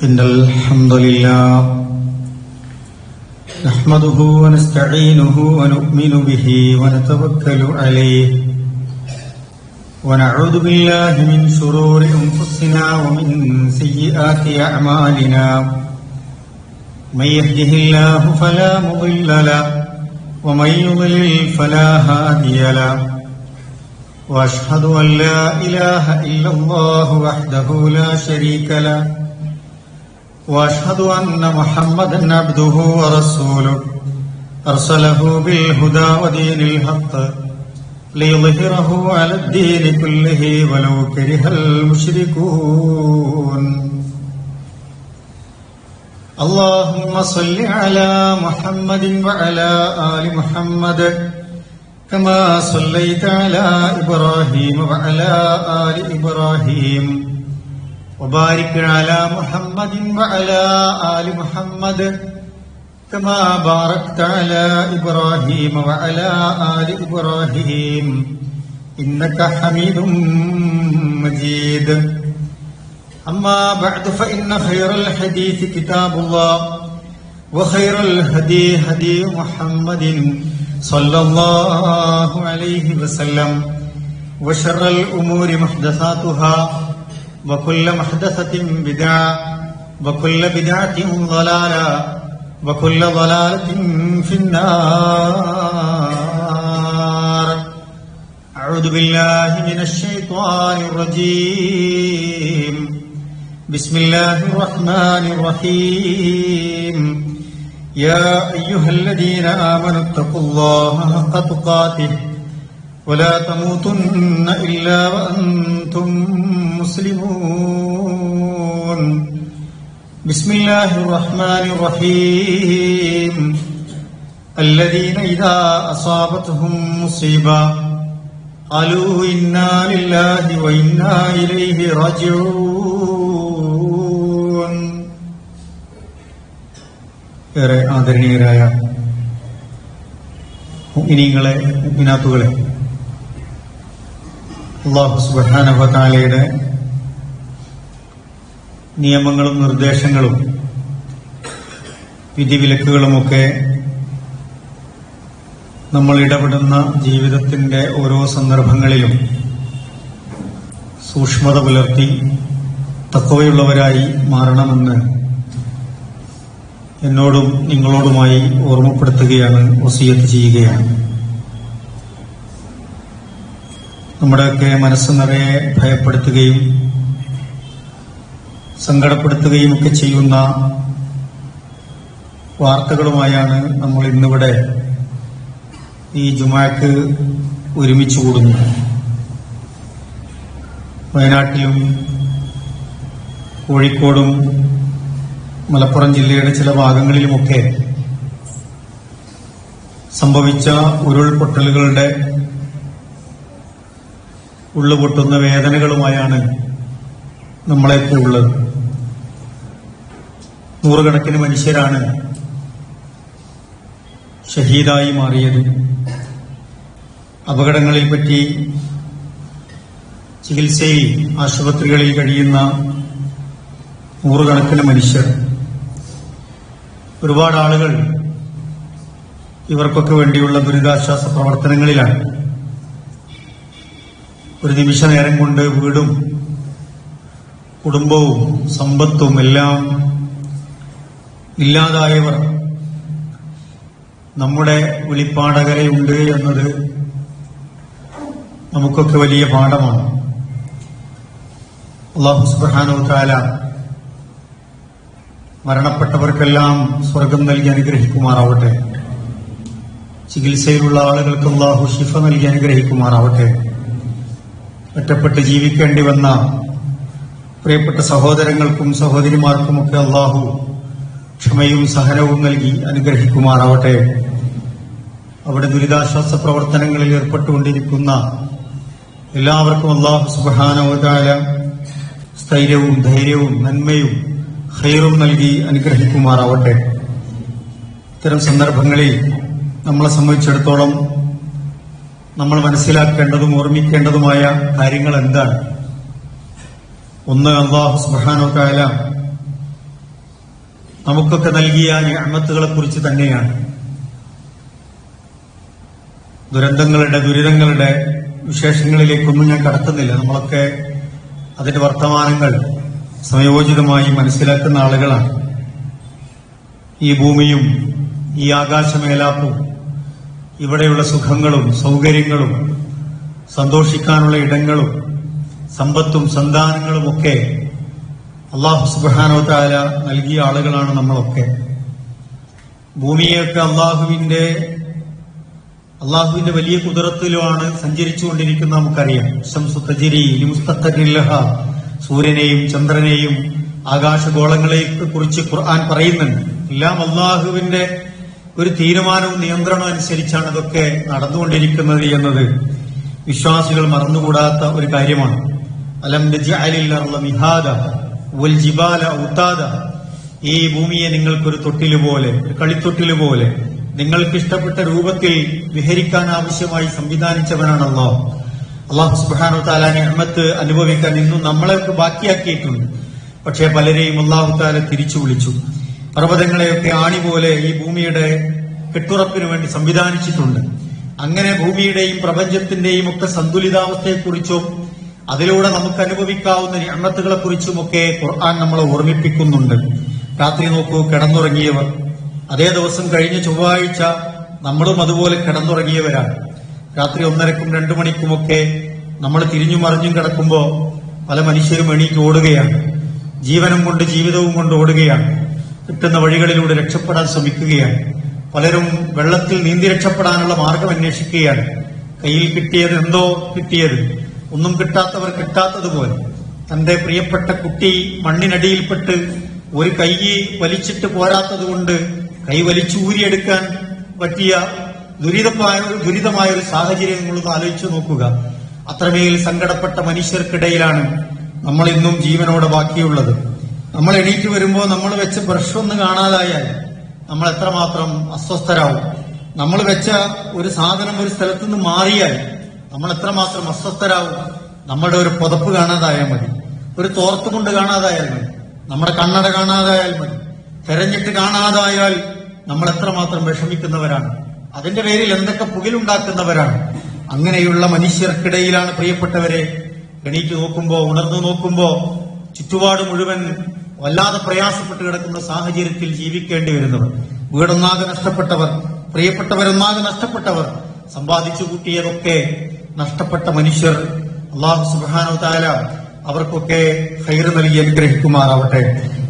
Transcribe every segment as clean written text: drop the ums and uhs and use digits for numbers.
إن الحمد لله نحمده ونستعينه ونؤمن به ونتوكل عليه ونعوذ بالله من شرور أنفسنا ومن سيئات أعمالنا من يهده الله فلا مضل له ومن يضلل فلا هادي له وأشهد أن لا إله إلا الله وحده لا شريك له وأشهد أن محمدا عبده ورسوله أرسله بالهدى ودين الحق ليظهره على الدين كله ولو كره المشركون اللهم صل على محمد وعلى آل محمد كما صليت على إبراهيم وعلى آل إبراهيم وبارك على محمد وعلى آل محمد كما باركت على إبراهيم وعلى آل إبراهيم إنك حميد مجيد أما بعد فإن خير الحديث كتاب الله وخير الهدي هدي محمد صلى الله عليه وسلم وشر الأمور محدثاتها وكل محدثة بدعة وكل بدعة ضلالة وكل ضلالة في النار أعوذ بالله من الشيطان الرجيم بسم الله الرحمن الرحيم يا أيها الذين آمنوا اتقوا الله حق تقاته ولا تموتن إلا وأنتم مسلمون بسم الله الرحمن الرحيم الذين إذا أصابتهم مصيبة قالوا إنا لله وإنا إليه راجعون ഏറെ ആദരണീയരായ മുഅ്മിനീങ്ങളെ മുഅ്മിനാത്തുകളെ അല്ലാഹു സുബ്ഹാനഹു വ തആലയുടെ നിയമങ്ങളും നിർദ്ദേശങ്ങളും വിധിവിലക്കുകളുമൊക്കെ നമ്മൾ ഇടപെടുന്ന ജീവിതത്തിന്റെ ഓരോ സന്ദർഭങ്ങളിലും സൂക്ഷ്മത പുലർത്തി തഖ്വയുള്ളവരായി മാറണമെന്ന് എന്നോടും നിങ്ങളോടുമായി ഓർമ്മപ്പെടുത്തുകയാണ്, വസിയത്ത് ചെയ്യുകയാണ്. നമ്മുടെയൊക്കെ മനസ്സ് നിറയെ ഭയപ്പെടുത്തുകയും സങ്കടപ്പെടുത്തുകയും ഒക്കെ ചെയ്യുന്ന വാർത്തകളുമായാണ് നമ്മൾ ഇന്നിവിടെ ഈ ജുമാക്ക് ഒരുമിച്ച് കൂടുന്നത്. വയനാട്ടിലും കോഴിക്കോടും മലപ്പുറം ജില്ലയുടെ ചില ഭാഗങ്ങളിലുമൊക്കെ സംഭവിച്ച ഉരുൾപൊട്ടലുകളുടെ ഉള്ളുപൊട്ടുന്ന വേദനകളുമായാണ് നമ്മളെയൊക്കെ ഉള്ളത്. നൂറുകണക്കിന് മനുഷ്യരാണ് ഷഹീദായി മാറിയത്. അപകടങ്ങളിൽപ്പറ്റി ചികിത്സയിൽ ആശുപത്രികളിൽ കഴിയുന്ന നൂറുകണക്കിന് മനുഷ്യർ, ഒരുപാട് ആളുകൾ ഇവർക്കൊക്കെ വേണ്ടിയുള്ള ദുരിതാശ്വാസ പ്രവർത്തനങ്ങളിലാണ്. ഒരു നിമിഷ നേരം കൊണ്ട് വീടും കുടുംബവും സമ്പത്തും എല്ലാം ഇല്ലാതായവർ നമ്മുടെ വിളിപ്പാടകരയുണ്ട് എന്നത് നമുക്കൊക്കെ വലിയ പാഠമാണ്. അല്ലാഹു സുബ്ഹാനഹു വ തആല മരണപ്പെട്ടവർക്കെല്ലാം സ്വർഗം നൽകി അനുഗ്രഹിക്കുമാറാവട്ടെ. ചികിത്സയിലുള്ള ആളുകൾക്ക് അല്ലാഹു ശിഫ നൽകി അനുഗ്രഹിക്കുമാറാവട്ടെ. ഒറ്റപ്പെട്ട് ജീവിക്കേണ്ടി വന്ന പ്രിയപ്പെട്ട സഹോദരങ്ങൾക്കും സഹോദരിമാർക്കുമൊക്കെ അല്ലാഹു ക്ഷമയും സഹനവും നൽകി അനുഗ്രഹിക്കുമാറാവട്ടെ. അവിടെ ദുരിതാശ്വാസ പ്രവർത്തനങ്ങളിൽ ഏർപ്പെട്ടുകൊണ്ടിരിക്കുന്ന എല്ലാവർക്കും അല്ലാഹു സുബ്ഹാനഹു വ തആല സ്ഥൈര്യവും ധൈര്യവും നന്മയും ഖൈറും നൽകി അനുഗ്രഹിക്കുമാറാവട്ടെ. ഇത്തരം സന്ദർഭങ്ങളിൽ നമ്മളെ സംബന്ധിച്ചിടത്തോളം നമ്മൾ മനസ്സിലാക്കേണ്ടതും ഓർമ്മിക്കേണ്ടതുമായ കാര്യങ്ങൾ എന്താണ്? ഒന്ന്, അല്ലാഹു സുബ്ഹാനഹു വ തആല നമുക്കൊക്കെ നൽകിയ നിഅമത്തുകളെ കുറിച്ച് തന്നെയാണ്. ദുരിതങ്ങളുടെ വിശേഷങ്ങളിലേക്കൊന്നും ഞാൻ കടത്തുന്നില്ല. നമ്മളൊക്കെ അതിന്റെ വർത്തമാനങ്ങൾ സമയോചിതമായി മനസ്സിലാക്കുന്ന ആളുകളാണ്. ഈ ഭൂമിയും ഈ ആകാശമേലാപ്പും ഇവിടെയുള്ള സുഖങ്ങളും സൗകര്യങ്ങളും സന്തോഷിക്കാനുള്ള ഇടങ്ങളും സമ്പത്തും സന്താനങ്ങളുമൊക്കെ അല്ലാഹു സുബ്ഹാനഹു വ തആല നൽകിയ ആളുകളാണ് നമ്മളൊക്കെ. ഭൂമിയൊക്കെ അള്ളാഹുവിന്റെ വലിയ കുദറത്തിലുമാണ് സഞ്ചരിച്ചുകൊണ്ടിരിക്കുന്ന നമുക്കറിയാം. ശംസു തജ്രി ലിമുസ്തഖറിൻ ലഹാ, സൂര്യനെയും ചന്ദ്രനെയും ആകാശഗോളങ്ങളെ കുറിച്ച് ഖുർആൻ പറയുന്നുണ്ട്. എല്ലാം അള്ളാഹുവിന്റെ ഒരു തീരുമാനവും നിയന്ത്രണവും അനുസരിച്ചാണ് ഇതൊക്കെ നടന്നുകൊണ്ടിരിക്കുന്നത് എന്നത് വിശ്വാസികൾ മറന്നുകൂടാത്ത ഒരു കാര്യമാണ്. അലം നജ്അലിൽ അർള മിഹാദ വൽ ജിബാല ഔതാദ, ഈ ഭൂമിയെ നിങ്ങൾക്കൊരു തൊട്ടില് പോലെ, ഒരു കളിത്തൊട്ടില് പോലെ നിങ്ങൾക്ക് ഇഷ്ടപ്പെട്ട രൂപത്തിൽ വിഹരിക്കാൻ ആവശ്യമായി സംവിധാനിച്ചവനാണ് അല്ലാഹു. അല്ലാഹു സുബ്ഹാനഹു വ തആല നിഅമത്ത് അനുഭവിക്കാൻ ഇന്നും നമ്മളെയൊക്കെ ബാക്കിയാക്കിയിട്ടുണ്ട്. പക്ഷേ പലരെയും അല്ലാഹു തആല തിരിച്ചു വിളിച്ചു. പർവ്വതങ്ങളെയൊക്കെ ആണി പോലെ ഈ ഭൂമിയുടെ കെട്ടുറപ്പിന് വേണ്ടി സംവിധാനിച്ചിട്ടുണ്ട്. അങ്ങനെ ഭൂമിയുടെയും പ്രപഞ്ചത്തിന്റെയും ഒക്കെ സന്തുലിതാവസ്ഥയെക്കുറിച്ചും അതിലൂടെ നമുക്ക് അനുഭവിക്കാവുന്ന നിഅമത്തുകളെ കുറിച്ചുമൊക്കെ ഖുർആൻ നമ്മളെ ഓർമ്മിപ്പിക്കുന്നുണ്ട്. രാത്രി നോക്കൂ, കിടന്നുറങ്ങിയവർ. അതേ ദിവസം കഴിഞ്ഞ ചൊവ്വാഴ്ച നമ്മളും അതുപോലെ കിടന്നുറങ്ങിയവരാണ്. രാത്രി 1:30ക്കും 2 മണിക്കുമൊക്കെ നമ്മൾ തിരിഞ്ഞും മറിഞ്ഞും കിടക്കുമ്പോൾ പല മനുഷ്യരും എണീറ്റ് ഓടുകയാണ്. ജീവനും കൊണ്ട് ജീവിതവും കൊണ്ട് ഓടുകയാണ്. കിട്ടുന്ന വഴികളിലൂടെ രക്ഷപ്പെടാൻ ശ്രമിക്കുകയാണ്. പലരും വെള്ളത്തിൽ നീന്തി രക്ഷപ്പെടാനുള്ള മാർഗം അന്വേഷിക്കുകയാണ്. കയ്യിൽ കിട്ടിയത് എന്തോ കിട്ടിയത്, ഒന്നും കിട്ടാത്തവർ കിട്ടാത്തതുപോലെ. തന്റെ പ്രിയപ്പെട്ട കുട്ടി മണ്ണിനടിയിൽപ്പെട്ട് ഒരു കൈ വലിച്ചിട്ട് പോരാത്തതുകൊണ്ട് കൈ വലിച്ചൂരിയെടുക്കാൻ പറ്റിയ ദുരിതമായ ഒരു സാഹചര്യം നിങ്ങളൊന്ന് ആലോചിച്ചു നോക്കുക. അത്രമേൽ സങ്കടപ്പെട്ട മനുഷ്യർക്കിടയിലാണ് നമ്മൾ ഇന്നും ജീവനോടെ ബാക്കിയുള്ളത്. നമ്മൾ എണീറ്റ് വരുമ്പോൾ നമ്മൾ വെച്ച ബ്രഷ് ഒന്ന് കാണാതായാൽ നമ്മൾ എത്രമാത്രം അസ്വസ്ഥരാവും. നമ്മൾ വെച്ച ഒരു സാധനം ഒരു സ്ഥലത്തു നിന്ന് മാറിയാൽ നമ്മൾ എത്രമാത്രം അസ്വസ്ഥരാവും. നമ്മുടെ ഒരു പുതപ്പ് കാണാതായാൽ മതി, ഒരു തോർത്തുകൊണ്ട് കാണാതായാൽ മതി, നമ്മുടെ കണ്ണട കാണാതായാൽ മതി, തെരഞ്ഞിട്ട് കാണാതായാൽ നമ്മൾ എത്രമാത്രം വിഷമിക്കുന്നവരാണ്. അതിന്റെ പേരിൽ എന്തൊക്കെ പുകിലുണ്ടാക്കുന്നവരാണ്. അങ്ങനെയുള്ള മനുഷ്യർക്കിടയിലാണ് പ്രിയപ്പെട്ടവരെ എണീറ്റ് നോക്കുമ്പോ, ഉണർന്നു നോക്കുമ്പോ ചുറ്റുപാട് മുഴുവൻ വല്ലാതെ പ്രയാസപ്പെട്ട് കിടക്കുന്ന സാഹചര്യത്തിൽ ജീവിക്കേണ്ടി വരുന്നവർ, വീടൊന്നാകെ നഷ്ടപ്പെട്ടവർ, പ്രിയപ്പെട്ടവരൊന്നാകെ നഷ്ടപ്പെട്ടവർ, സമ്പാദിച്ചു കൂട്ടിയതൊക്കെ നഷ്ടപ്പെട്ട മനുഷ്യർ. അല്ലാഹു സുബ്ഹാനഹു വ തആല അവർക്കൊക്കെ ഖൈർ നൽകി അനുഗ്രഹിക്കുമാറാവട്ടെ.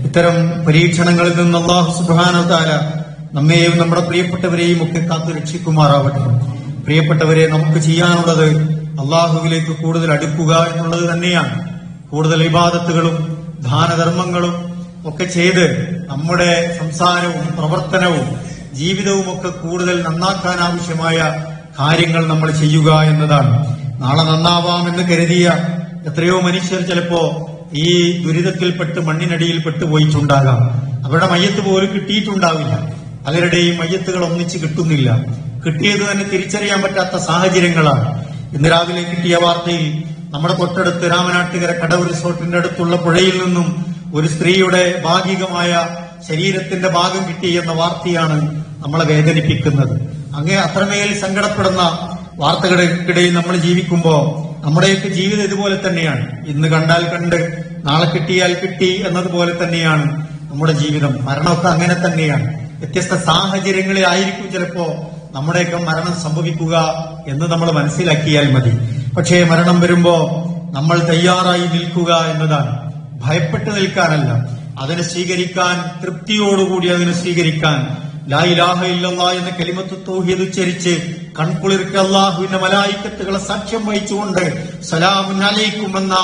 ഇത്തരം പരീക്ഷണങ്ങളിൽ നിന്ന് അല്ലാഹു സുബ്ഹാനഹു വ തആല നമ്മെയും നമ്മുടെ പ്രിയപ്പെട്ടവരെയും ഒക്കെ കാത്തു രക്ഷിക്കുമാറാവട്ടെ. പ്രിയപ്പെട്ടവരെ, നമുക്ക് ചെയ്യാനുള്ളത് അള്ളാഹുവിലേക്ക് കൂടുതൽ അടുക്കുക എന്നുള്ളത് തന്നെയാണ്. കൂടുതൽ ഇബാദത്തുകളും ദാനധർമ്മങ്ങളും ഒക്കെ ചെയ്ത് നമ്മുടെ സംസാരവും പ്രവർത്തനവും ജീവിതവും ഒക്കെ കൂടുതൽ നന്നാക്കാൻ ആവശ്യമായ കാര്യങ്ങൾ നമ്മൾ ചെയ്യുക എന്നതാണ്. നാളെ നന്നാവാമെന്ന് കരുതിയ എത്രയോ മനുഷ്യർ ചിലപ്പോ ഈ ദുരിതത്തിൽപ്പെട്ട് മണ്ണിനടിയിൽ പെട്ടുപോയിട്ടുണ്ടാകാം. അവരുടെ മയ്യത്ത് പോലും കിട്ടിയിട്ടുണ്ടാവില്ല. പലരുടെയും മയ്യത്തുകൾ ഒന്നിച്ച് കിട്ടുന്നില്ല. കിട്ടിയത് തന്നെ തിരിച്ചറിയാൻ പറ്റാത്ത സാഹചര്യങ്ങളാണ്. ഇന്ന് രാവിലെ കിട്ടിയ വാർത്തയിൽ നമ്മുടെ തൊട്ടടുത്ത് രാമനാട്ടുകര കടവ് റിസോർട്ടിന്റെ അടുത്തുള്ള പുഴയിൽ നിന്നും ഒരു സ്ത്രീയുടെ ഭാഗികമായ ശരീരത്തിന്റെ ഭാഗം കിട്ടി എന്ന വാർത്തയാണ് നമ്മളെ വേദനിപ്പിക്കുന്നത്. അങ്ങേ അത്രമേൽ സങ്കടപ്പെടുന്ന വാർത്തകൾക്കിടയിൽ നമ്മൾ ജീവിക്കുമ്പോ നമ്മുടെയൊക്കെ ജീവിതം ഇതുപോലെ തന്നെയാണ്. ഇന്ന് കണ്ടാൽ കണ്ട് നാളെ കിട്ടിയാൽ കിട്ടി എന്നതുപോലെ തന്നെയാണ് നമ്മുടെ ജീവിതം. മരണമൊക്കെ അങ്ങനെ തന്നെയാണ്. വ്യത്യസ്ത സാഹചര്യങ്ങളിൽ ആയിരിക്കും ചിലപ്പോ നമ്മുടെയൊക്കെ മരണം സംഭവിക്കുക എന്ന് നമ്മൾ മനസ്സിലാക്കിയാൽ മതി. പക്ഷേ മരണം വരുമ്പോ നമ്മൾ തയ്യാറായി നിൽക്കുക എന്നതാണ്. ഭയപ്പെട്ട് നിൽക്കാനല്ല, അതിനെ സ്വീകരിക്കാൻ, തൃപ്തിയോടുകൂടി അതിനെ സ്വീകരിക്കാൻ. ലാ ഇലാഹ ഇല്ലല്ലാഹ് എന്ന കലിമത്ത് തൗഹീദ് ഉച്ചരിച്ച് കൺകുളിർക്ക് അള്ളാഹുവിന്റെ മലായിക്കത്തുകളെ സാക്ഷ്യം വഹിച്ചുകൊണ്ട് സലാമുൻ അലൈക്കും എന്ന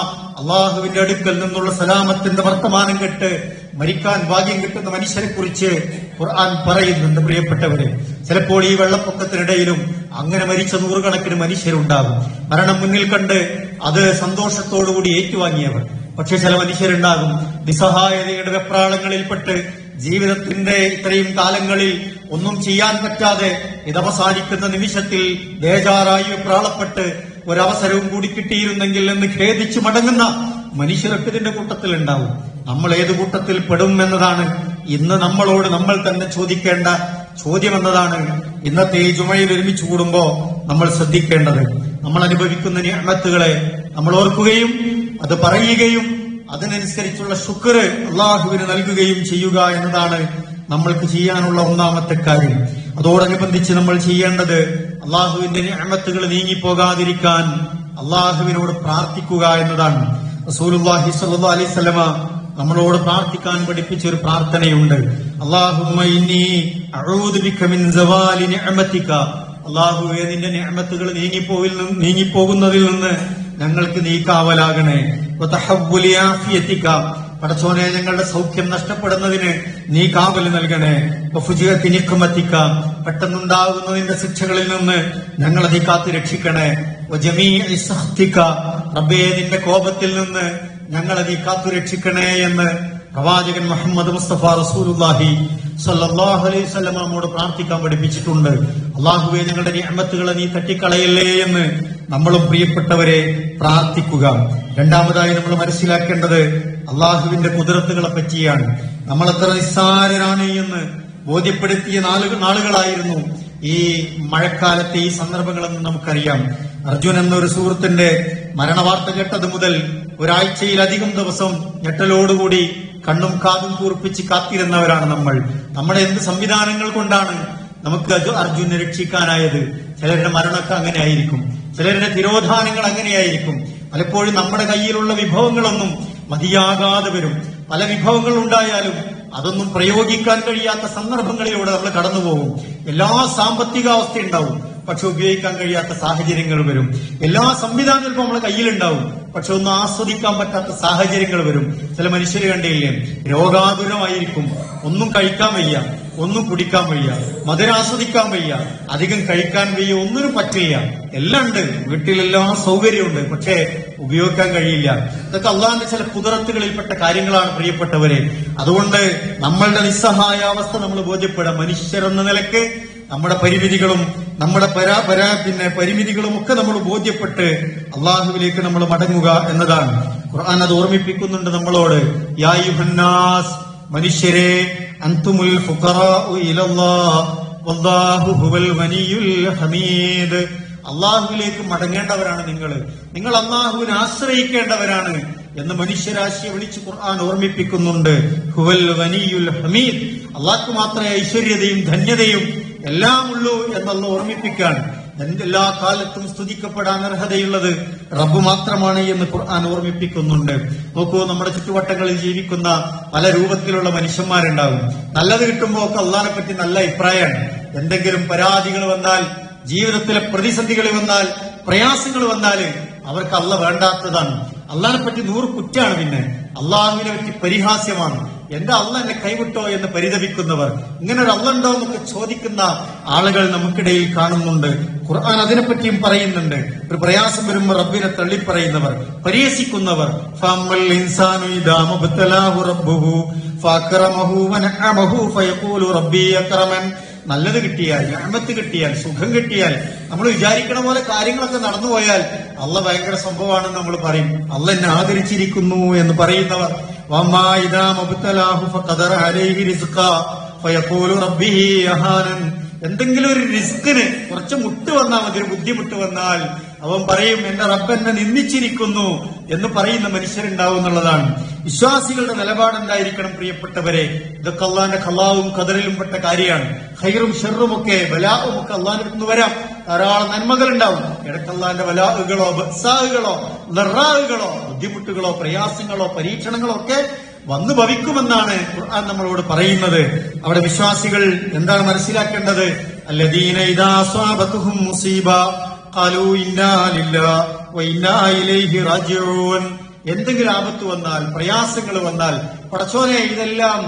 അള്ളാഹുവിന്റെ അടുക്കൽ നിന്നുള്ള സലാമത്തിന്റെ വർത്തമാനം കേട്ട് മരിക്കാൻ ഭാഗ്യം കിട്ടുന്ന മനുഷ്യരെ കുറിച്ച് ഖുർആൻ പറയുന്നുണ്ട്. പ്രിയപ്പെട്ടവരെ, ചിലപ്പോൾ ഈ വെള്ളപ്പൊക്കത്തിനിടയിലും അങ്ങനെ മരിച്ച നൂറുകണക്കിന് മനുഷ്യരുണ്ടാകും. മരണം മുന്നിൽ കണ്ട് അത് സന്തോഷത്തോടുകൂടി ഏറ്റുവാങ്ങിയവർ. പക്ഷെ ചില മനുഷ്യരുണ്ടാകും നിസ്സഹായതയുടെ വെപ്രാളങ്ങളിൽപ്പെട്ട് ജീവിതത്തിന്റെ ഇത്രയും കാലങ്ങളിൽ ഒന്നും ചെയ്യാൻ പറ്റാതെ ഇതവസാനിക്കുന്ന നിമിഷത്തിൽ ബേജാറായി വെപ്രാളപ്പെട്ട് ഒരവസരവും കൂടി കിട്ടിയിരുന്നെങ്കിൽ എന്ന് ഖേദിച്ചു മടങ്ങുന്ന മനുഷ്യരൊക്കെ ഇതിന്റെ കൂട്ടത്തിൽ ഉണ്ടാവും. നമ്മൾ ഏത് കൂട്ടത്തിൽ പെടും എന്നതാണ് ഇന്ന് നമ്മളോട് നമ്മൾ തന്നെ ചോദിക്കേണ്ട ചോദ്യം എന്നതാണ്. ഇന്നത്തെ ഈ ജുമയിൽ ഒരുമിച്ച് കൂടുമ്പോ നമ്മൾ ശ്രദ്ധിക്കേണ്ടത്, നമ്മൾ അനുഭവിക്കുന്ന നിഅമത്തുകളെ നമ്മൾ ഓർക്കുകയും അത് പറയുകയും അതിനനുസരിച്ചുള്ള ശുക്ർ അള്ളാഹുവിന് നൽകുകയും ചെയ്യുക എന്നതാണ് നമ്മൾക്ക് ചെയ്യാനുള്ള ഒന്നാമത്തെ കാര്യം. അതോടനുബന്ധിച്ച് നമ്മൾ ചെയ്യേണ്ടത് അള്ളാഹുവിന്റെ നിഅമത്തുകൾ നീങ്ങിപ്പോകാതിരിക്കാൻ അള്ളാഹുവിനോട് പ്രാർത്ഥിക്കുക എന്നതാണ്. റസൂലുള്ളാഹി സ്വല്ലല്ലാഹു അലൈഹി വസല്ലമ നമ്മളോട് പ്രാർത്ഥിക്കാൻ പഠിപ്പിച്ച ഒരു പ്രാർത്ഥനയുണ്ട്. അല്ലാഹുമ്മ ഇന്നി അഊദു ബിക മിൻ സവാലി നിഅമതിക. അല്ലാഹുവേ, നിന്റെ നിഅമത്തുകൾ നീങ്ങിപ്പോകുന്നതിൽ നിന്ന് ഞങ്ങൾക്ക് നീ കാവലാകണേ. വതഹവ്വുലി ആഫിയതിക. പടച്ചോനെ, ഞങ്ങളുടെ സൗഖ്യം നഷ്ടപ്പെടുന്നതിന് നീ കാവൽ നൽകണേ. വഫുജിഅതി നിഖ്മതിക. പെട്ടെന്നുണ്ടാകുന്ന നിന്റെ ശിക്ഷകളിൽ നിന്ന് ഞങ്ങളെ നീ കാത്തു രക്ഷിക്കണേ. വജമീഇ സഖ്തിക. റബ്ബേ, നിന്റെ കോപത്തിൽ നിന്ന് ഞങ്ങളെ നീ കാത്തു രക്ഷിക്കണേ എന്ന് പ്രവാചകൻ മുഹമ്മദ് മുസ്തഫ റസൂലുള്ളാഹി സ്വല്ലല്ലാഹു അലൈഹി വസല്ലം നമ്മോട് പ്രാർത്ഥിക്കാൻ പഠിപ്പിച്ചിട്ടുണ്ട്. അല്ലാഹുവേ, ഞങ്ങളുടെ നിഅമത്തുകളെ നീ തട്ടിക്കളയല്ലേ എന്ന് നമ്മളും പ്രിയപ്പെട്ടവരെ പ്രാർത്ഥിക്കുക. രണ്ടാമതായി നമ്മൾ മനസ്സിലാക്കേണ്ടത് അള്ളാഹുവിന്റെ കുദറത്തുകളെ പറ്റിയാണ്. നമ്മൾ എത്ര നിസ്സാരരാണ് എന്ന് ബോധ്യപ്പെടുത്തിയ നാളുകളായിരുന്നു ഈ മഴക്കാലത്തെ ഈ സന്ദർഭങ്ങളെന്ന് നമുക്കറിയാം. അർജുൻ എന്നൊരു സുഹൃത്തിന്റെ മരണവാർത്ത കേട്ടത് മുതൽ ഒരാഴ്ചയിലധികം ദിവസം ഞെട്ടലോടുകൂടി കണ്ണും കാതും കൂർപ്പിച്ച് കാത്തിരുന്നവരാണ് നമ്മൾ. നമ്മുടെ എന്ത് സംവിധാനങ്ങൾ കൊണ്ടാണ് നമുക്ക് അർജുനെ രക്ഷിക്കാനായത്? ചിലരുടെ മരണമൊക്കെ അങ്ങനെ ആയിരിക്കും, ചിലരുടെ തിരോധാനങ്ങൾ അങ്ങനെയായിരിക്കും. പലപ്പോഴും നമ്മുടെ കയ്യിലുള്ള വിഭവങ്ങളൊന്നും മതിയാകാതെ വരും. പല വിഭവങ്ങൾ ഉണ്ടായാലും അതൊന്നും പ്രയോഗിക്കാൻ കഴിയാത്ത സന്ദർഭങ്ങളിലൂടെ നമ്മൾ കടന്നുപോകും. എല്ലാ സാമ്പത്തിക അവസ്ഥ ഉണ്ടാവും, പക്ഷെ ഉപയോഗിക്കാൻ കഴിയാത്ത സാഹചര്യങ്ങൾ വരും. എല്ലാ സംവിധാനവും ഇപ്പൊ നമ്മുടെ കയ്യിലുണ്ടാവും, പക്ഷെ ഒന്നും ആസ്വദിക്കാൻ പറ്റാത്ത സാഹചര്യങ്ങൾ വരും. ചില മനുഷ്യര് കണ്ടില്ലേ, രോഗാതുരമായിരിക്കും, ഒന്നും കഴിക്കാൻ വയ്യ, ഒന്നും കുടിക്കാൻ വയ്യ, മധുരം ആസ്വദിക്കാൻ വയ്യ, അധികം കഴിക്കാൻ വയ്യ, ഒന്നിനും പറ്റില്ല. എല്ലാം ഉണ്ട്, വീട്ടിലെല്ലാ സൗകര്യമുണ്ട്, പക്ഷേ ഉപയോഗിക്കാൻ കഴിയില്ല. ഇതൊക്കെ അള്ളാഹിന്റെ ചില കുദറത്തുകളിൽപ്പെട്ട കാര്യങ്ങളാണ് പ്രിയപ്പെട്ടവരെ. അതുകൊണ്ട് നമ്മളുടെ നിസ്സഹായാവസ്ഥ നമ്മൾ ബോധ്യപ്പെടാം. മനുഷ്യരെന്ന നിലയ്ക്ക് നമ്മുടെ പരിമിതികളും നമ്മുടെ പരിമിതികളും ഒക്കെ നമ്മൾ ബോധ്യപ്പെട്ട് അള്ളാഹുവിലേക്ക് നമ്മൾ മടങ്ങുക എന്നതാണ്. ഖുർആൻ അത് ഓർമ്മിപ്പിക്കുന്നുണ്ട് നമ്മളോട്. യാ അയ്യുഹന്നാസ്, മനുഷ്യരെ, അൻതുമുൽ ഫുഖറാഉ ഇലല്ലാഹ് വല്ലാഹു ഹുവൽ ഗനിയുൽ ഹമീദ്. അള്ളാഹുവിലേക്ക് മടങ്ങേണ്ടവരാണ് നിങ്ങൾ അള്ളാഹുവിനെ ആശ്രയിക്കേണ്ടവരാണ് എന്ന് മനുഷ്യരാശിയെ വിളിച്ച് ഖുർആൻ ഓർമ്മിപ്പിക്കുന്നുണ്ട്. ഹുവൽ ഗനിയുൽ ഹമീദ്. അള്ളാഹ്ക്ക് മാത്രമേ ഐശ്വര്യതയും ധന്യതയും എല്ലാം ഉള്ളൂ എന്നുള്ള ഓർമ്മിപ്പിക്കാൻ, എല്ലാ കാലത്തും സ്തുതിക്കപ്പെടാൻ അർഹതയുള്ളത് റബ്ബ് മാത്രമാണ് എന്ന് ഖുർആൻ ഓർമ്മിപ്പിക്കുന്നുണ്ട്. നോക്കൂ, നമ്മുടെ ചുറ്റുവട്ടങ്ങളിൽ ജീവിക്കുന്ന പല രൂപത്തിലുള്ള മനുഷ്യന്മാരുണ്ടാകും. നല്ലത് കിട്ടുമ്പോ ഒക്കെ അള്ളാഹിനെ പറ്റി നല്ല അഭിപ്രായമാണ്. എന്തെങ്കിലും പരാതികൾ വന്നാൽ, ജീവിതത്തിലെ പ്രതിസന്ധികൾ വന്നാൽ, പ്രയാസങ്ങൾ വന്നാൽ അവർക്ക് അള്ള വേണ്ടാത്തതാണ്. അള്ളാഹിനെ പറ്റി 100 കുറ്റാണ്. പിന്നെ അള്ളാഹുവിനെ പറ്റി പരിഹാസ്യമാണ്. എന്റെ അള്ള എന്നെ കൈവിട്ടോ എന്ന് പരിതപിക്കുന്നവർ, ഇങ്ങനെ ഒരു അള്ള ഉണ്ടോ എന്നൊക്കെ ചോദിക്കുന്ന ആളുകൾ നമുക്കിടയിൽ കാണുന്നുണ്ട്. ഖുർആൻ അതിനെപ്പറ്റിയും പറയുന്നുണ്ട്. ഒരു പ്രയാസം വരുമ്പോൾ റബ്ബിനെ തള്ളിപ്പറയുന്നവർ, പരിഹസിക്കുന്നവർ. ഫഅമ്മൽ ഇൻസാനു ഇദാ മബ്തലാഹു റബ്ബുഹു ഫഅക്റമഹു വനഅമഹു ഫയഖൂലു റബ്ബി അക്രമൻ. നല്ലത് കിട്ടിയാൽ, നിഅമത്ത് കിട്ടിയാൽ, സുഖം കിട്ടിയാൽ, നമ്മൾ വിചാരിക്കണ പോലെ കാര്യങ്ങളൊക്കെ നടന്നുപോയാൽ അള്ള ഭയങ്കര സംഭവമാണെന്ന് നമ്മൾ പറയും. അള്ള എന്നെ ആദരിച്ചിരിക്കുന്നു എന്ന് പറയുന്നവർ. വമാ ഇദാ മബ്തലാഹു ഫഖദറ അലൈഹി റിസ്ഖാ ഫയഖൂലു റബ്ബി അഹാനൻ. എന്തെങ്കിലും ഒരു റിസ്കിന് കുറച്ച് മുട്ട് വന്നാൽ മതി, ഒരു ബുദ്ധിമുട്ട് വന്നാൽ അവൻ പറയും എന്റെ റബ്ബ് എന്നെ നിന്ദിച്ചിരിക്കുന്നു എന്ന് പറയുന്ന മനുഷ്യരുണ്ടാവും എന്നുള്ളതാണ്. വിശ്വാസികളുടെ നിലപാടുണ്ടായിരിക്കണം പ്രിയപ്പെട്ടവരെ. ഇതൊക്കെ അള്ളാന്റെ ഖലാവും ഖദറിലും പെട്ട കാര്യമാണ്. ഖൈറും ഷെറും ഒക്കെ ബലാവും ഒക്കെ അള്ളാഹിന്റെ അടുത്ത് വരാം. ധാരാളം നന്മകൾ ഉണ്ടാവും. ഇടയ്ക്ക് അള്ളാന്റെ ബലാഹുകളോ ബസാഹുകളോ ലറാഹുകളോ ബുദ്ധിമുട്ടുകളോ പ്രയാസങ്ങളോ പരീക്ഷണങ്ങളോ ഒക്കെ വന്നു ഭവിക്കുമെന്നാണ് ഖുർആൻ നമ്മളോട് പറയുന്നത്. അവിടെ വിശ്വാസികൾ എന്താണ് മനസ്സിലാക്കേണ്ടത്? അല്ലദീന ഇദാ അസ്വാബതുഹും മുസീബ ഖാലൂ ഇന്നാ ലില്ലാഹി വ ഇന്നാ ഇലൈഹി റാജിഊൻ. എന്തെങ്കിലും ആപത്ത് വന്നാൽ, പ്രയാസങ്ങൾ വന്നാൽ, പടച്ചോനെ ഇതെല്ലാം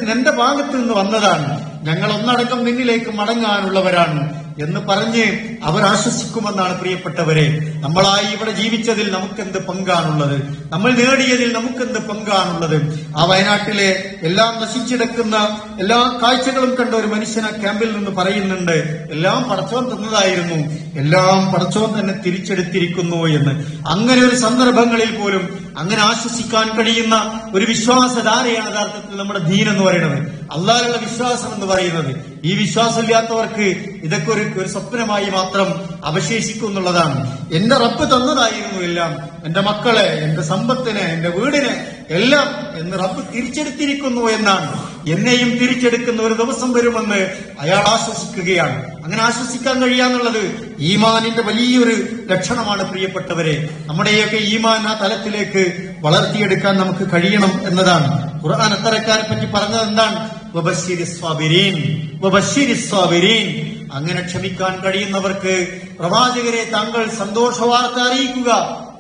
നിന്റെ ഭാഗത്ത് നിന്ന് വന്നതാണ്, ഞങ്ങൾ ഒന്നടക്കം നിന്നിലേക്ക് മടങ്ങാനുള്ളവരാണ് എന്ന് പറഞ്ഞ് അവർ ആശ്വസിക്കുമെന്നാണ് പ്രിയപ്പെട്ടവരെ. നമ്മളായി ഇവിടെ ജീവിച്ചതിൽ നമുക്കെന്ത് പങ്കാണുള്ളത്? നമ്മൾ നേടിയതിൽ നമുക്കെന്ത് പങ്കാണുള്ളത്? ആ വയനാട്ടിലെ എല്ലാം നശിച്ചിടക്കുന്ന എല്ലാ കാഴ്ചകളും കണ്ട ഒരു മനുഷ്യൻ ആ ക്യാമ്പിൽ നിന്ന് പറയുന്നുണ്ട്, എല്ലാം പടച്ചോൻ തന്നതായിരുന്നു, എല്ലാം പടച്ചോൻ തന്നെ തിരിച്ചെടുത്തിരിക്കുന്നു എന്ന്. അങ്ങനെ ഒരു സന്ദർഭങ്ങളിൽ പോലും അങ്ങനെ ആശ്വസിക്കാൻ കഴിയുന്ന ഒരു വിശ്വാസധാരയാണ് യഥാർത്ഥത്തിൽ നമ്മുടെ ദീൻ എന്ന് പറയുന്നത്, അള്ളാഹുള്ള വിശ്വാസം എന്ന് പറയുന്നത്. ഈ വിശ്വാസമില്ലാത്തവർക്ക് ഇതൊക്കെ ഒരു സ്വപ്നമായി മാത്രം അവശേഷിക്കും എന്നുള്ളതാണ്. എന്റെ റബ്ബ് തന്നതായിരുന്നു എല്ലാം, എന്റെ മക്കളെ, എന്റെ സമ്പത്തിനെ, എന്റെ വീടിനെ എല്ലാം എന്ന് റബ്ബ് തിരിച്ചെടുത്തിരിക്കുന്നു എന്നാണ്. എന്നെയും തിരിച്ചെടുക്കുന്ന ഒരു ദിവസം വരുമെന്ന് അയാൾ ആശ്വസിക്കുകയാണ്. അങ്ങനെ ആശ്വസിക്കാൻ കഴിയാന്നുള്ളത് ഈമാനിന്റെ വലിയൊരു ലക്ഷണമാണ് പ്രിയപ്പെട്ടവരെ. നമ്മുടെയൊക്കെ ഈമാൻ ആ തലത്തിലേക്ക് വളർത്തിയെടുക്കാൻ നമുക്ക് കഴിയണം എന്നതാണ്. ഖുർആൻ അത്തരക്കാരെ പറ്റി പറഞ്ഞത് എന്താണ്? അങ്ങനെ ക്ഷമിക്കാൻ കഴിയുന്നവർക്ക് പ്രവാചകരെ താങ്കൾ സന്തോഷ വാർത്ത അറിയിക്കുക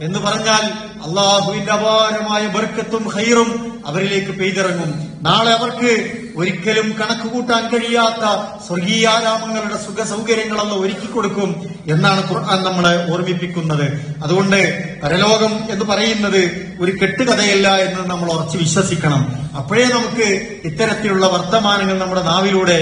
എന്ന് പറഞ്ഞാൽ അള്ളാഹുവിന്റെ അപാരമായ ബർക്കത്തും ഖൈറും അവരിലേക്ക് പെയ്തിറങ്ങും. നാളെ അവർക്ക് ഒരിക്കലും കണക്ക് കൂട്ടാൻ കഴിയാത്ത സ്വർഗീയാരാമങ്ങളുടെ സുഖ സൗകര്യങ്ങളെല്ലാം ഒരുക്കി കൊടുക്കും എന്നാണ് ഖുർആൻ നമ്മളെ ഓർമ്മിപ്പിക്കുന്നത്. അതുകൊണ്ട് പരലോകം എന്ന് പറയുന്നത് ഒരു കെട്ടുകഥയല്ല എന്ന് നമ്മൾ ഉറച്ചു വിശ്വസിക്കണം. അപ്പോഴേ നമുക്ക് ഇത്തരത്തിലുള്ള വർത്തമാനങ്ങൾ നമ്മുടെ നാവിലൂടെ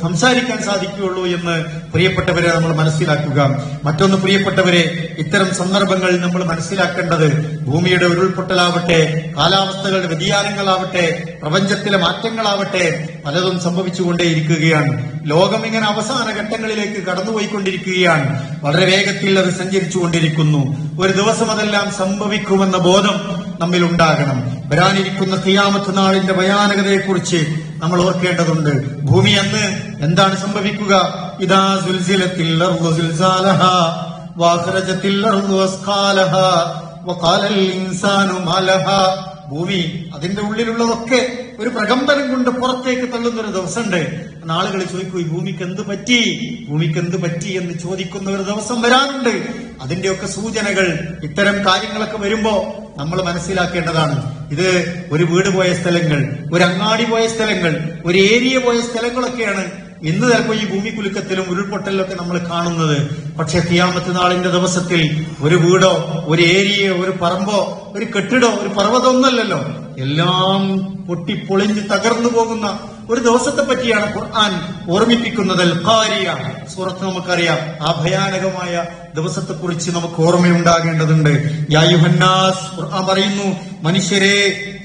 സംസാരിക്കാൻ സാധിക്കുകയുള്ളൂ എന്ന് പ്രിയപ്പെട്ടവരെ നമ്മൾ മനസ്സിലാക്കുക. മറ്റൊന്ന് പ്രിയപ്പെട്ടവരെ, ഇത്തരം സന്ദർഭങ്ങളിൽ നമ്മൾ മനസ്സിലാക്കേണ്ടത് ഭൂമിയുടെ ഉരുൾപൊട്ടലാവട്ടെ, കാലാവസ്ഥകളുടെ വ്യതിയാനങ്ങളാവട്ടെ, പ്രപഞ്ചത്തിലെ മാറ്റങ്ങളാവട്ടെ, പലതും സംഭവിച്ചുകൊണ്ടേയിരിക്കുകയാണ്. ലോകം ഇങ്ങനെ അവസാന ഘട്ടങ്ങളിലേക്ക് കടന്നുപോയിക്കൊണ്ടിരിക്കുകയാണ്. വളരെ വേഗത്തിൽ അത് സഞ്ചരിച്ചുകൊണ്ടിരിക്കുന്നു. ഒരു ദിവസം അതെല്ലാം സംഭവിക്കുമെന്ന ബോധം നമ്മിൽ ഉണ്ടാകണം. വരാനിരിക്കുന്ന ഖിയാമത്ത് നാളിന്റെ ഭയാനകതയെക്കുറിച്ച് നമ്മൾ ഓർക്കേണ്ടതുണ്ട്. ഭൂമി അന്ന് എന്താണ് സംഭവിക്കുക? ഇദാ സുൽസിലത്തിൽ അർളു സുൽസാലഹാ വഅഖ്റജത്തിൽ അർളു അസ്ഖാലഹാ വഖാലൽ ഇൻസാനു മാ ലഹാ. ഭൂമി അതിന്റെ ഉള്ളിലുള്ളതൊക്കെ ഒരു പ്രകമ്പനം കൊണ്ട് പുറത്തേക്ക് തള്ളുന്നൊരു ദിവസമുണ്ട്. ആളുകൾ ചോദിക്കൂ, ഈ ഭൂമിക്ക് എന്ത് പറ്റി, ഭൂമിക്ക് എന്ത് പറ്റി എന്ന് ചോദിക്കുന്ന ഒരു ദിവസം വരാനുണ്ട്. അതിന്റെയൊക്കെ സൂചനകൾ ഇത്തരം കാര്യങ്ങളൊക്കെ വരുമ്പോ നമ്മൾ മനസ്സിലാക്കേണ്ടതാണ്. ഇത് ഒരു വീട് പോയ സ്ഥലങ്ങൾ, ഒരു അങ്ങാടി പോയ സ്ഥലങ്ങൾ, ഒരു ഏരിയ പോയ സ്ഥലങ്ങളൊക്കെയാണ് ഇന്ന് ചിലപ്പോൾ ഈ ഭൂമിക്കുലുക്കത്തിലും ഉരുൾപൊട്ടലിലൊക്കെ നമ്മൾ കാണുന്നത്. പക്ഷെ ഖിയാമത്ത് നാളിന്റെ ദിവസത്തിൽ ഒരു വീടോ, ഒരു ഏരിയയോ, ഒരു പറമ്പോ, ഒരു കെട്ടിടോ, ഒരു പർവ്വതമൊന്നല്ലല്ലോ, എല്ലാം പൊട്ടിപ്പൊളിഞ്ഞ് തകർന്നു പോകുന്ന ഒരു ദിവസത്തെ പറ്റിയാണ് ഖുർആൻ ഓർമ്മിപ്പിക്കുന്നത്. ഖാരിയ സൂറത്ത് നമുക്കറിയാം. ആ ഭയാനകമായ ദിവസത്തെക്കുറിച്ച് നമുക്ക് ഓർമ്മയുണ്ടാകേണ്ടതുണ്ട്. യാ യുഹന്നാസ്, ഖുർആൻ പറയുന്നു, മനുഷ്യരെ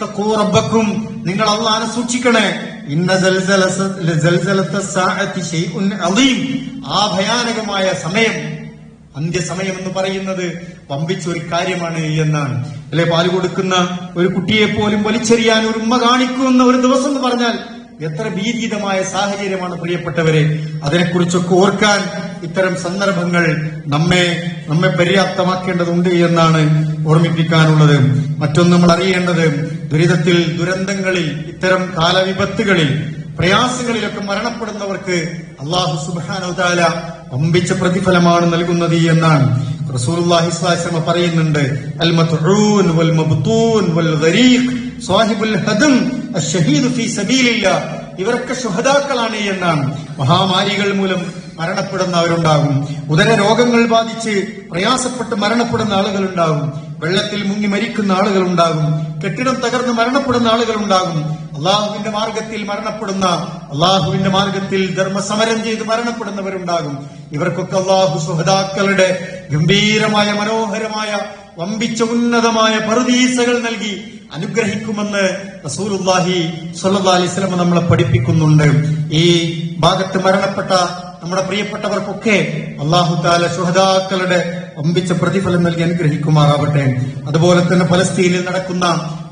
തഖൂ റബ്ബക്കും, നിങ്ങൾ അല്ലാഹനെ സൂക്ഷിക്കണേ. ഇന്ന സൽസലത്ത സാഅത്തി ശൈഉൻ അളീം. ആ ഭയാനകമായ സമയം, അന്ത്യസമയം എന്ന് പറയുന്നത് വമ്പിച്ചൊരു കാര്യമാണ് എന്നാണ്. അല്ലെ, പാല് കൊടുക്കുന്ന ഒരു കുട്ടിയെ പോലും വലിച്ചെറിയാൻ ഒരു ഉമ്മ കാണിക്കുന്ന ഒരു ദിവസം എന്ന് പറഞ്ഞാൽ എത്ര ഭീതിതമായ സാഹചര്യമാണ് പ്രിയപ്പെട്ടവരെ. അതിനെക്കുറിച്ചൊക്കെ ഓർക്കാൻ ഇത്തരം സന്ദർഭങ്ങൾ നമ്മെ പര്യാപ്തമാക്കേണ്ടതുണ്ട് എന്നാണ് ഓർമ്മിപ്പിക്കാനുള്ളത്. മറ്റൊന്ന് നമ്മൾ അറിയേണ്ടത്, ദുരന്തങ്ങളിൽ, ഇത്തരം കാലവിപത്തുകളിൽ, പ്രയാസങ്ങളിലൊക്കെ മരണപ്പെടുന്നവർക്ക് അല്ലാഹു സുബ്ഹാനഹു വ തആല വമ്പിച്ച പ്രതിഫലമാണ് നൽകുന്നത് എന്നാണ്. റസൂലുള്ളാഹി സ്വല്ലല്ലാഹു അലൈഹി വസല്ലം പറയുന്നുണ്ട്, അൽ മത്ഊൻ വൽ മബ്തൂൻ വൽ ഗരീഖ് സാഹിബുൽ ഹദം അശ്ശഹീദു ഫീ സബീലില്ലാഹ്. ഇവരൊക്കെ ശുഹദാക്കളാണ് എന്നാണ്. മഹാമാരികൾ മൂലം മരണപ്പെടുന്നവരുണ്ടാകും, ഉദര രോഗങ്ങൾ ബാധിച്ച് പ്രയാസപ്പെട്ട് മരണപ്പെടുന്ന ആളുകളുണ്ടാകും, വെള്ളത്തിൽ മുങ്ങി മരിക്കുന്ന ആളുകളുണ്ടാകും, കെട്ടിടം തകർന്ന് മരണപ്പെടുന്ന ആളുകളുണ്ടാകും, അള്ളാഹുവിന്റെ മാർഗത്തിൽ മരണപ്പെടുന്ന, അള്ളാഹുവിന്റെ മാർഗത്തിൽ ധർമ്മസമരം ചെയ്ത് മരണപ്പെടുന്നവരുണ്ടാകും. ഇവർക്കൊക്കെ അള്ളാഹു ശുഹദാക്കളുടെ ഗംഭീരമായ മനോഹരമായ വമ്പിച്ച ഉന്നതമായ പറുദീസകൾ നൽകി അനുഗ്രഹിക്കുമെന്ന് റസൂലുള്ളാഹി സ്വല്ലല്ലാഹി അലൈഹി വസല്ലം നമ്മളെ പഠിപ്പിക്കുന്നുണ്ട്. ഈ ഭാഗത്ത് മരണപ്പെട്ട നമ്മുടെ പ്രിയപ്പെട്ടവർക്കൊക്കെ അല്ലാഹു തആല ശുഹദാക്കളുടെ വമ്പിച്ച പ്രതിഫലം നൽകി അനുഗ്രഹിക്കുമാറാവട്ടെ. അതുപോലെ തന്നെ ഫലസ്തീനിൽ നടക്കുന്ന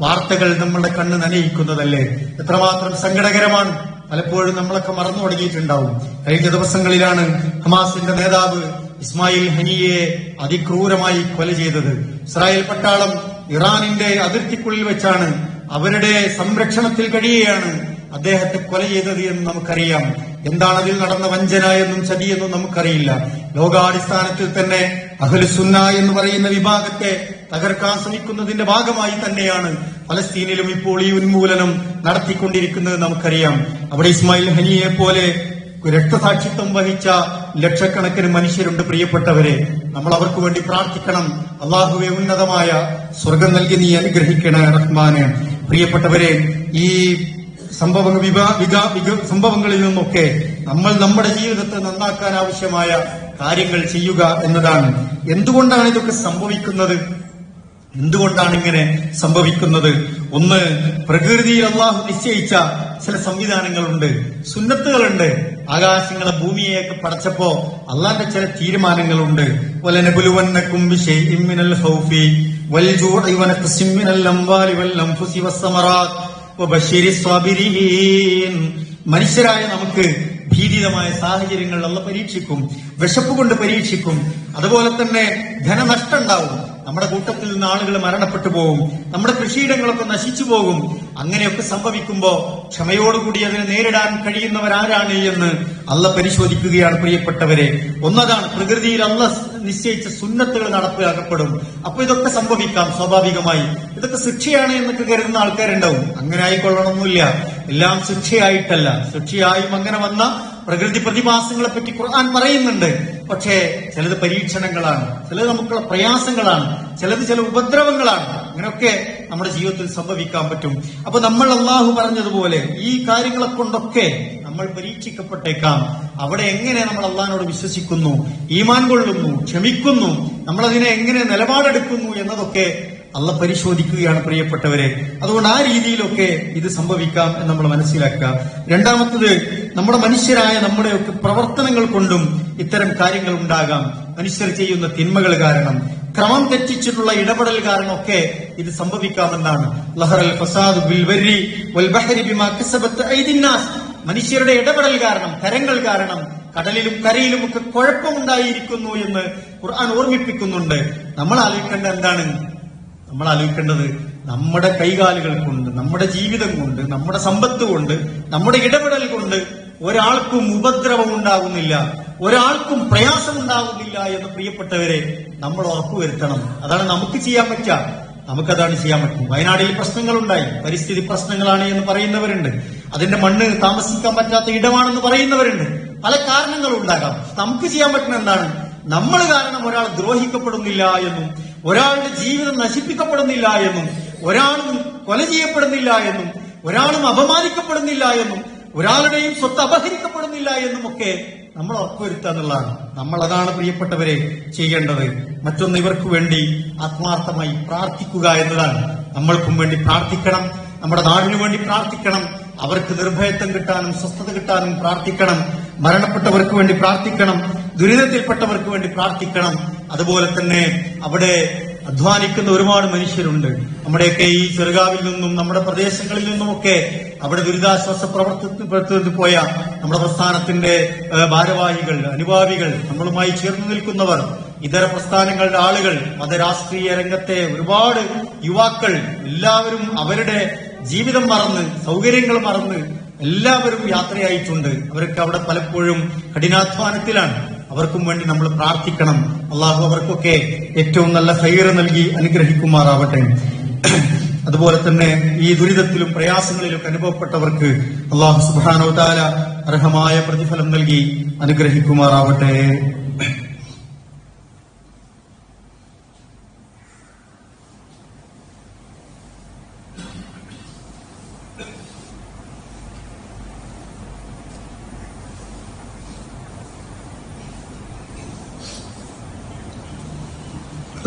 വാർത്തകൾ നമ്മളുടെ കണ്ണ് നനയിക്കുന്നതല്ലേ, എത്രമാത്രം സങ്കടകരമാണ്. പലപ്പോഴും നമ്മളൊക്കെ മറന്നു തുടങ്ങിയിട്ടുണ്ടാവും. കഴിഞ്ഞ ദിവസങ്ങളിലാണ് ഹമാസിന്റെ നേതാവ് ഇസ്മായിൽ ഹനിയെ അതിക്രൂരമായി കൊല ചെയ്തത്. ഇസ്രായേൽ പട്ടാളം ഇറാനിന്റെ അതിർത്തിക്കുള്ളിൽ വെച്ചാണ്, അവരുടെ സംരക്ഷണത്തിൽ കഴിയുകയാണ് അദ്ദേഹത്തെ കൊല ചെയ്തത് എന്ന് നമുക്കറിയാം. എന്താണ് അതിൽ നടന്ന വഞ്ചന എന്നും ചതിയെന്നും നമുക്കറിയില്ല. ലോകാടിസ്ഥാനത്തിൽ തന്നെ അഹ്ലുസുന്ന എന്ന് പറയുന്ന വിഭാഗത്തെ തകർക്കാൻ ശ്രമിക്കുന്നതിന്റെ ഭാഗമായി തന്നെയാണ് ഫലസ്തീനിലും ഇപ്പോൾ ഈ ഉന്മൂലനം നടത്തിക്കൊണ്ടിരിക്കുന്നത് നമുക്കറിയാം. അവിടെ ഇസ്മായിൽ ഹനിയെ പോലെ രക്തസാക്ഷിത്വം വഹിച്ച ലക്ഷക്കണക്കിന് മനുഷ്യരുണ്ട്. പ്രിയപ്പെട്ടവരെ, നമ്മൾ അവർക്ക് വേണ്ടി പ്രാർത്ഥിക്കണം. അള്ളാഹുവെ, ഉന്നതമായ സ്വർഗം നൽകി നീ അനുഗ്രഹിക്കണേ റഹ്മാനെ. പ്രിയപ്പെട്ടവരെ, ഈ സംഭവങ്ങളിൽ നിന്നൊക്കെ നമ്മൾ നമ്മുടെ ജീവിതത്തെ നന്നാക്കാൻ ആവശ്യമായ കാര്യങ്ങൾ ചെയ്യുക എന്നതാണ്. എന്തുകൊണ്ടാണ് ഇതൊക്കെ സംഭവിക്കുന്നത്? എന്തുകൊണ്ടാണ് ഇങ്ങനെ സംഭവിക്കുന്നത്? ഒന്ന്, പ്രകൃതിയിൽ അള്ളാഹു നിശ്ചയിച്ച ചില സംവിധാനങ്ങളുണ്ട്, സുന്നത്തുകളുണ്ട്. ആകാശങ്ങളെ ഭൂമിയെയൊക്കെ പടച്ചപ്പോ അള്ളാന്റെ ചില തീരുമാനങ്ങളുണ്ട്. വലനബുലുവന്നകും ബിശൈഇൻ മിനൽ ഖൗഫി വൽജൂഇ വനഖ്സിൻ മിനൽ അംവാലി വൽ അൻഫുസി വസ്സമറാത്ത് വബശിരിസ് സ്വാബിരീൻ. മനുഷ്യരായ നമുക്ക് ഭീതിതമായ സാഹചര്യങ്ങൾ അള്ളാഹു പരീക്ഷിക്കും, വിശപ്പ് കൊണ്ട് പരീക്ഷിക്കും. അതുപോലെ തന്നെ ധനനഷ്ടം ഉണ്ടാവും, നമ്മുടെ കൂട്ടത്തിൽ നിന്ന് ആളുകൾ മരണപ്പെട്ടു പോകും, നമ്മുടെ കൃഷിയിടങ്ങളൊക്കെ നശിച്ചു പോകും. അങ്ങനെയൊക്കെ സംഭവിക്കുമ്പോ ക്ഷമയോടുകൂടി അതിനെ നേരിടാൻ കഴിയുന്നവരാരാണ് എന്ന് അള്ളാഹ് പരിശോധിക്കുകയാണ് പ്രിയപ്പെട്ടവരെ. ഒന്നതാണ്, പ്രകൃതിയിൽ അള്ളാഹ് നിശ്ചയിച്ച സുന്നത്തുകൾ നടപ്പിലാക്കപ്പെടും. അപ്പൊ ഇതൊക്കെ സംഭവിക്കാം സ്വാഭാവികമായി. ഇതൊക്കെ ശിക്ഷയാണ് എന്നൊക്കെ കരുതുന്ന ആൾക്കാരുണ്ടാവും. അങ്ങനെ ആയിക്കൊള്ളണമെന്നില്ല. എല്ലാം ശിക്ഷയായിട്ടല്ല. ശിക്ഷയായും അങ്ങനെ വന്ന പ്രകൃതി പ്രതിഭാസങ്ങളെ പറ്റി ഖുർആൻ പറയുന്നുണ്ട്. പക്ഷേ ചിലത് പരീക്ഷണങ്ങളാണ്, ചിലത് നമുക്കുള്ള പ്രയാസങ്ങളാണ്, ചിലത് ചില ഉപദ്രവങ്ങളാണ്. അങ്ങനെയൊക്കെ നമ്മുടെ ജീവിതത്തിൽ സംഭവിക്കാൻ പറ്റും. അപ്പൊ നമ്മൾ അള്ളാഹു പറഞ്ഞതുപോലെ ഈ കാര്യങ്ങളെ കൊണ്ടൊക്കെ നമ്മൾ പരീക്ഷിക്കപ്പെട്ടേക്കാം. അവിടെ എങ്ങനെ നമ്മൾ അള്ളാഹിനോട് വിശ്വസിക്കുന്നു, ഈമാൻ കൊള്ളുന്നു, ക്ഷമിക്കുന്നു, നമ്മളതിനെ എങ്ങനെ നിലപാടെടുക്കുന്നു എന്നതൊക്കെ അള്ളാഹ് പരിശോധിക്കുകയാണ് പ്രിയപ്പെട്ടവരെ. അതുകൊണ്ട് ആ രീതിയിലൊക്കെ ഇത് സംഭവിക്കാം എന്ന് നമ്മൾ മനസ്സിലാക്കുക. രണ്ടാമത്തത്, നമ്മുടെ മനുഷ്യരായ നമ്മുടെയൊക്കെ പ്രവർത്തനങ്ങൾ കൊണ്ടും ഇത്തരം കാര്യങ്ങൾ ഉണ്ടാകാം. മനുഷ്യർ ചെയ്യുന്ന തിന്മകൾ കാരണം, ക്രമം തെറ്റിച്ചിട്ടുള്ള ഇടപെടൽ കാരണമൊക്കെ ഇത് സംഭവിക്കാമെന്നാണ്. ലഹറൽ ഫസാദു ബിൽ ബർരി വൽ ബഹരി ബിമാ കസബത് ഐദിന്നാസ്. മനുഷ്യരുടെ ഇടപെടൽ കാരണം, കരങ്ങൾ കാരണം കടലിലും കരയിലും ഒക്കെ കുഴപ്പമുണ്ടായിരിക്കുന്നു എന്ന് ഖുർആൻ ഓർമ്മിപ്പിക്കുന്നുണ്ട്. നമ്മൾ ആലോചിക്കേണ്ട എന്താണ്? നമ്മൾ ആലോചിക്കേണ്ടത് നമ്മുടെ കൈകാലുകൾ കൊണ്ട്, നമ്മുടെ ജീവിതം കൊണ്ട്, നമ്മുടെ സമ്പത്ത് കൊണ്ട്, നമ്മുടെ ഇടപെടൽ കൊണ്ട് ഒരാൾക്കും ഉപദ്രവം ഉണ്ടാകുന്നില്ല, ഒരാൾക്കും പ്രയാസം ഉണ്ടാകുന്നില്ല എന്ന് പ്രിയപ്പെട്ടവരെ നമ്മൾ ഉറപ്പുവരുത്തണം. അതാണ് നമുക്ക് ചെയ്യാൻ പറ്റുക. നമുക്കതാണ് ചെയ്യാൻ പറ്റും. വയനാടിൽ പ്രശ്നങ്ങളുണ്ടായി, പരിസ്ഥിതി പ്രശ്നങ്ങളാണ് എന്ന് പറയുന്നവരുണ്ട്. അതിന്റെ മണ്ണ് താമസിക്കാൻ പറ്റാത്ത ഇടമാണെന്ന് പറയുന്നവരുണ്ട്. പല കാരണങ്ങളും ഉണ്ടാകാം. നമുക്ക് ചെയ്യാൻ പറ്റുന്ന എന്താണ്? നമ്മൾ കാരണം ഒരാൾ ദ്രോഹിക്കപ്പെടുന്നില്ല എന്നും, ഒരാളുടെ ജീവിതം നശിപ്പിക്കപ്പെടുന്നില്ല എന്നും, ഒരാളും കൊല ചെയ്യപ്പെടുന്നില്ല എന്നും, ഒരാളും അപമാനിക്കപ്പെടുന്നില്ല എന്നും, ഒരാളുടെയും സ്വത്ത് അപഹരിക്കപ്പെടുന്നില്ല എന്നും ഒക്കെ നമ്മൾ ഉറപ്പുവരുത്തുക എന്നുള്ളതാണ്. നമ്മൾ അതാണ് പ്രിയപ്പെട്ടവരെ ചെയ്യേണ്ടത്. മറ്റൊന്ന്, ഇവർക്ക് വേണ്ടി ആത്മാർത്ഥമായി പ്രാർത്ഥിക്കുക എന്നതാണ്. നമ്മൾക്കും വേണ്ടി പ്രാർത്ഥിക്കണം, നമ്മുടെ നാടിനു വേണ്ടി പ്രാർത്ഥിക്കണം, അവർക്ക് നിർഭയത്വം കിട്ടാനും സ്വസ്ഥത കിട്ടാനും പ്രാർത്ഥിക്കണം, മരണപ്പെട്ടവർക്ക് വേണ്ടി പ്രാർത്ഥിക്കണം, ദുരിതത്തിൽപ്പെട്ടവർക്ക് വേണ്ടി പ്രാർത്ഥിക്കണം. അതുപോലെ തന്നെ അവിടെ അധ്വാനിക്കുന്ന ഒരുപാട് മനുഷ്യരുണ്ട്. നമ്മുടെയൊക്കെ ഈ ചെറുകാവിൽ നിന്നും നമ്മുടെ പ്രദേശങ്ങളിൽ നിന്നുമൊക്കെ അവിടെ ദുരിതാശ്വാസ പ്രവർത്തനത്തിൽ പോയ നമ്മുടെ പ്രസ്ഥാനത്തിന്റെ ഭാരവാഹികൾ, അനുഭാവികൾ, നമ്മളുമായി ചേർന്ന് നിൽക്കുന്നവർ, ഇതര പ്രസ്ഥാനങ്ങളുടെ ആളുകൾ, മതരാഷ്ട്രീയ രംഗത്തെ ഒരുപാട് യുവാക്കൾ, എല്ലാവരും അവരുടെ ജീവിതം മറന്ന്, സൗകര്യങ്ങൾ മറന്ന് എല്ലാവരും യാത്രയായിട്ടുണ്ട്. അവർക്ക് അവിടെ പലപ്പോഴും കഠിനാധ്വാനത്തിലാണ്. അവർക്കും വേണ്ടി നമ്മൾ പ്രാർത്ഥിക്കണം. അള്ളാഹു അവർക്കൊക്കെ ഏറ്റവും നല്ല ഖൈർ നൽകി അനുഗ്രഹിക്കുമാറാവട്ടെ. അതുപോലെ തന്നെ ഈ ദുരിതത്തിലും പ്രയാസങ്ങളിലൊക്കെ അനുഭവപ്പെട്ടവർക്ക് അള്ളാഹു സുബ്ഹാനഹു വ തആല അർഹമായ പ്രതിഫലം നൽകി അനുഗ്രഹിക്കുമാറാവട്ടെ.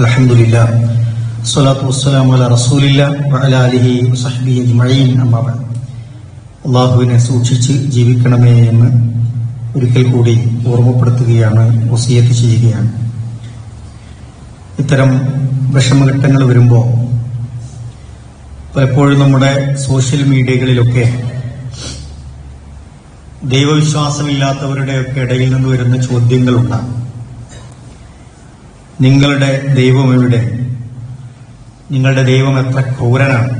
അൽഹംദുലില്ലാഹ് സ്വലാത്തു വസ്സലാമു അലാ റസൂലില്ലാഹ് വഅലാ ആലിഹി വസഹ്ബിഹി അജ്മഈൻ. അമ്മാ ബഅദ്. അല്ലാഹുവിനെ സൂക്ഷിച്ച് ജീവിക്കണമേ എന്ന് ഒരിക്കൽ കൂടി ഓർമ്മപ്പെടുത്തുകയാണ്, വസിയത്ത് ചെയ്യുകയാണ്. ഇത്തരം വിഷമഘട്ടങ്ങൾ വരുമ്പോൾ പലപ്പോഴും നമ്മുടെ സോഷ്യൽ മീഡിയകളിലൊക്കെ ദൈവവിശ്വാസമില്ലാത്തവരുടെയൊക്കെ ഇടയിൽ നിന്ന് വരുന്ന ചോദ്യങ്ങളുണ്ടാകും. നിങ്ങളുടെ ദൈവം എവിടെ? നിങ്ങളുടെ ദൈവം എത്ര ക്രൂരനാണ്?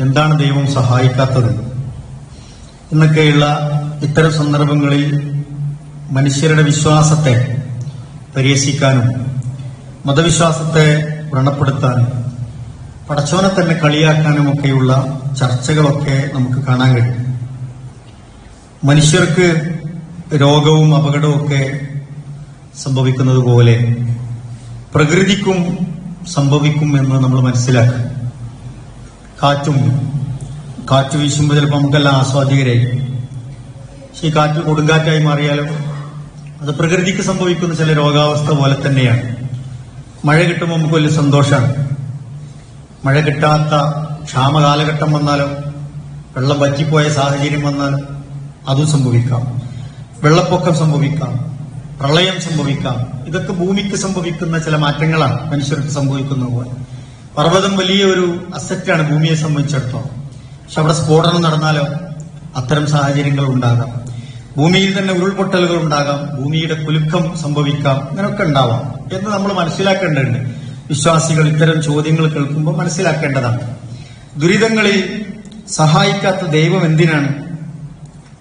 എന്താണ് ദൈവം സഹായിക്കാത്തത്? എന്നൊക്കെയുള്ള ഇത്തരം സന്ദർഭങ്ങളിൽ മനുഷ്യരുടെ വിശ്വാസത്തെ പരിഹസിക്കാനും മതവിശ്വാസത്തെ വ്രണപ്പെടുത്താനും പടച്ചവനെ തന്നെ കളിയാക്കാനുമൊക്കെയുള്ള ചർച്ചകളൊക്കെ നമുക്ക് കാണാൻ കഴിയും. മനുഷ്യർക്ക് രോഗവും അപകടവും ഒക്കെ സംഭവിക്കുന്നത് പോലെ പ്രകൃതിക്കും സംഭവിക്കും എന്ന് നമ്മൾ മനസ്സിലാക്കുക. കാറ്റ് വീശുമ്പോൾ ചിലപ്പോൾ നമുക്കെല്ലാം ആസ്വാദികരായി. പക്ഷെ ഈ കാറ്റ് കൊടുങ്കാറ്റായി മാറിയാലും അത് പ്രകൃതിക്ക് സംഭവിക്കുന്ന ചില രോഗാവസ്ഥ പോലെ തന്നെയാണ്. മഴ കിട്ടുമ്പോൾ നമുക്ക് വലിയ സന്തോഷമാണ്. മഴ കിട്ടാത്ത ക്ഷാമകാലഘട്ടം വന്നാലോ, വെള്ളം വറ്റിപ്പോയ സാഹചര്യം വന്നാലോ അതും സംഭവിക്കാം. വെള്ളപ്പൊക്കം സംഭവിക്കാം, പ്രളയം സംഭവിക്കാം. ഇതൊക്കെ ഭൂമിക്ക് സംഭവിക്കുന്ന ചില മാറ്റങ്ങളാണ് മനുഷ്യർക്ക് സംഭവിക്കുന്ന പോലെ. പർവ്വതം വലിയൊരു അസറ്റാണ് ഭൂമിയെ സംബന്ധിച്ചിടത്തോളം. പക്ഷെ അവിടെ സ്ഫോടനം നടന്നാലോ അത്തരം സാഹചര്യങ്ങൾ ഉണ്ടാകാം. ഭൂമിയിൽ തന്നെ ഉരുൾപൊട്ടലുകൾ ഉണ്ടാകാം, ഭൂമിയുടെ കുലുക്കം സംഭവിക്കാം, ഇങ്ങനെയൊക്കെ ഉണ്ടാവാം എന്ന് നമ്മൾ മനസ്സിലാക്കേണ്ടതുണ്ട്. വിശ്വാസികൾ ഇത്തരം ചോദ്യങ്ങൾ കേൾക്കുമ്പോൾ മനസ്സിലാക്കേണ്ടതാണ്. ദുരിതങ്ങളിൽ സഹായിക്കാത്ത ദൈവം എന്തിനാണ്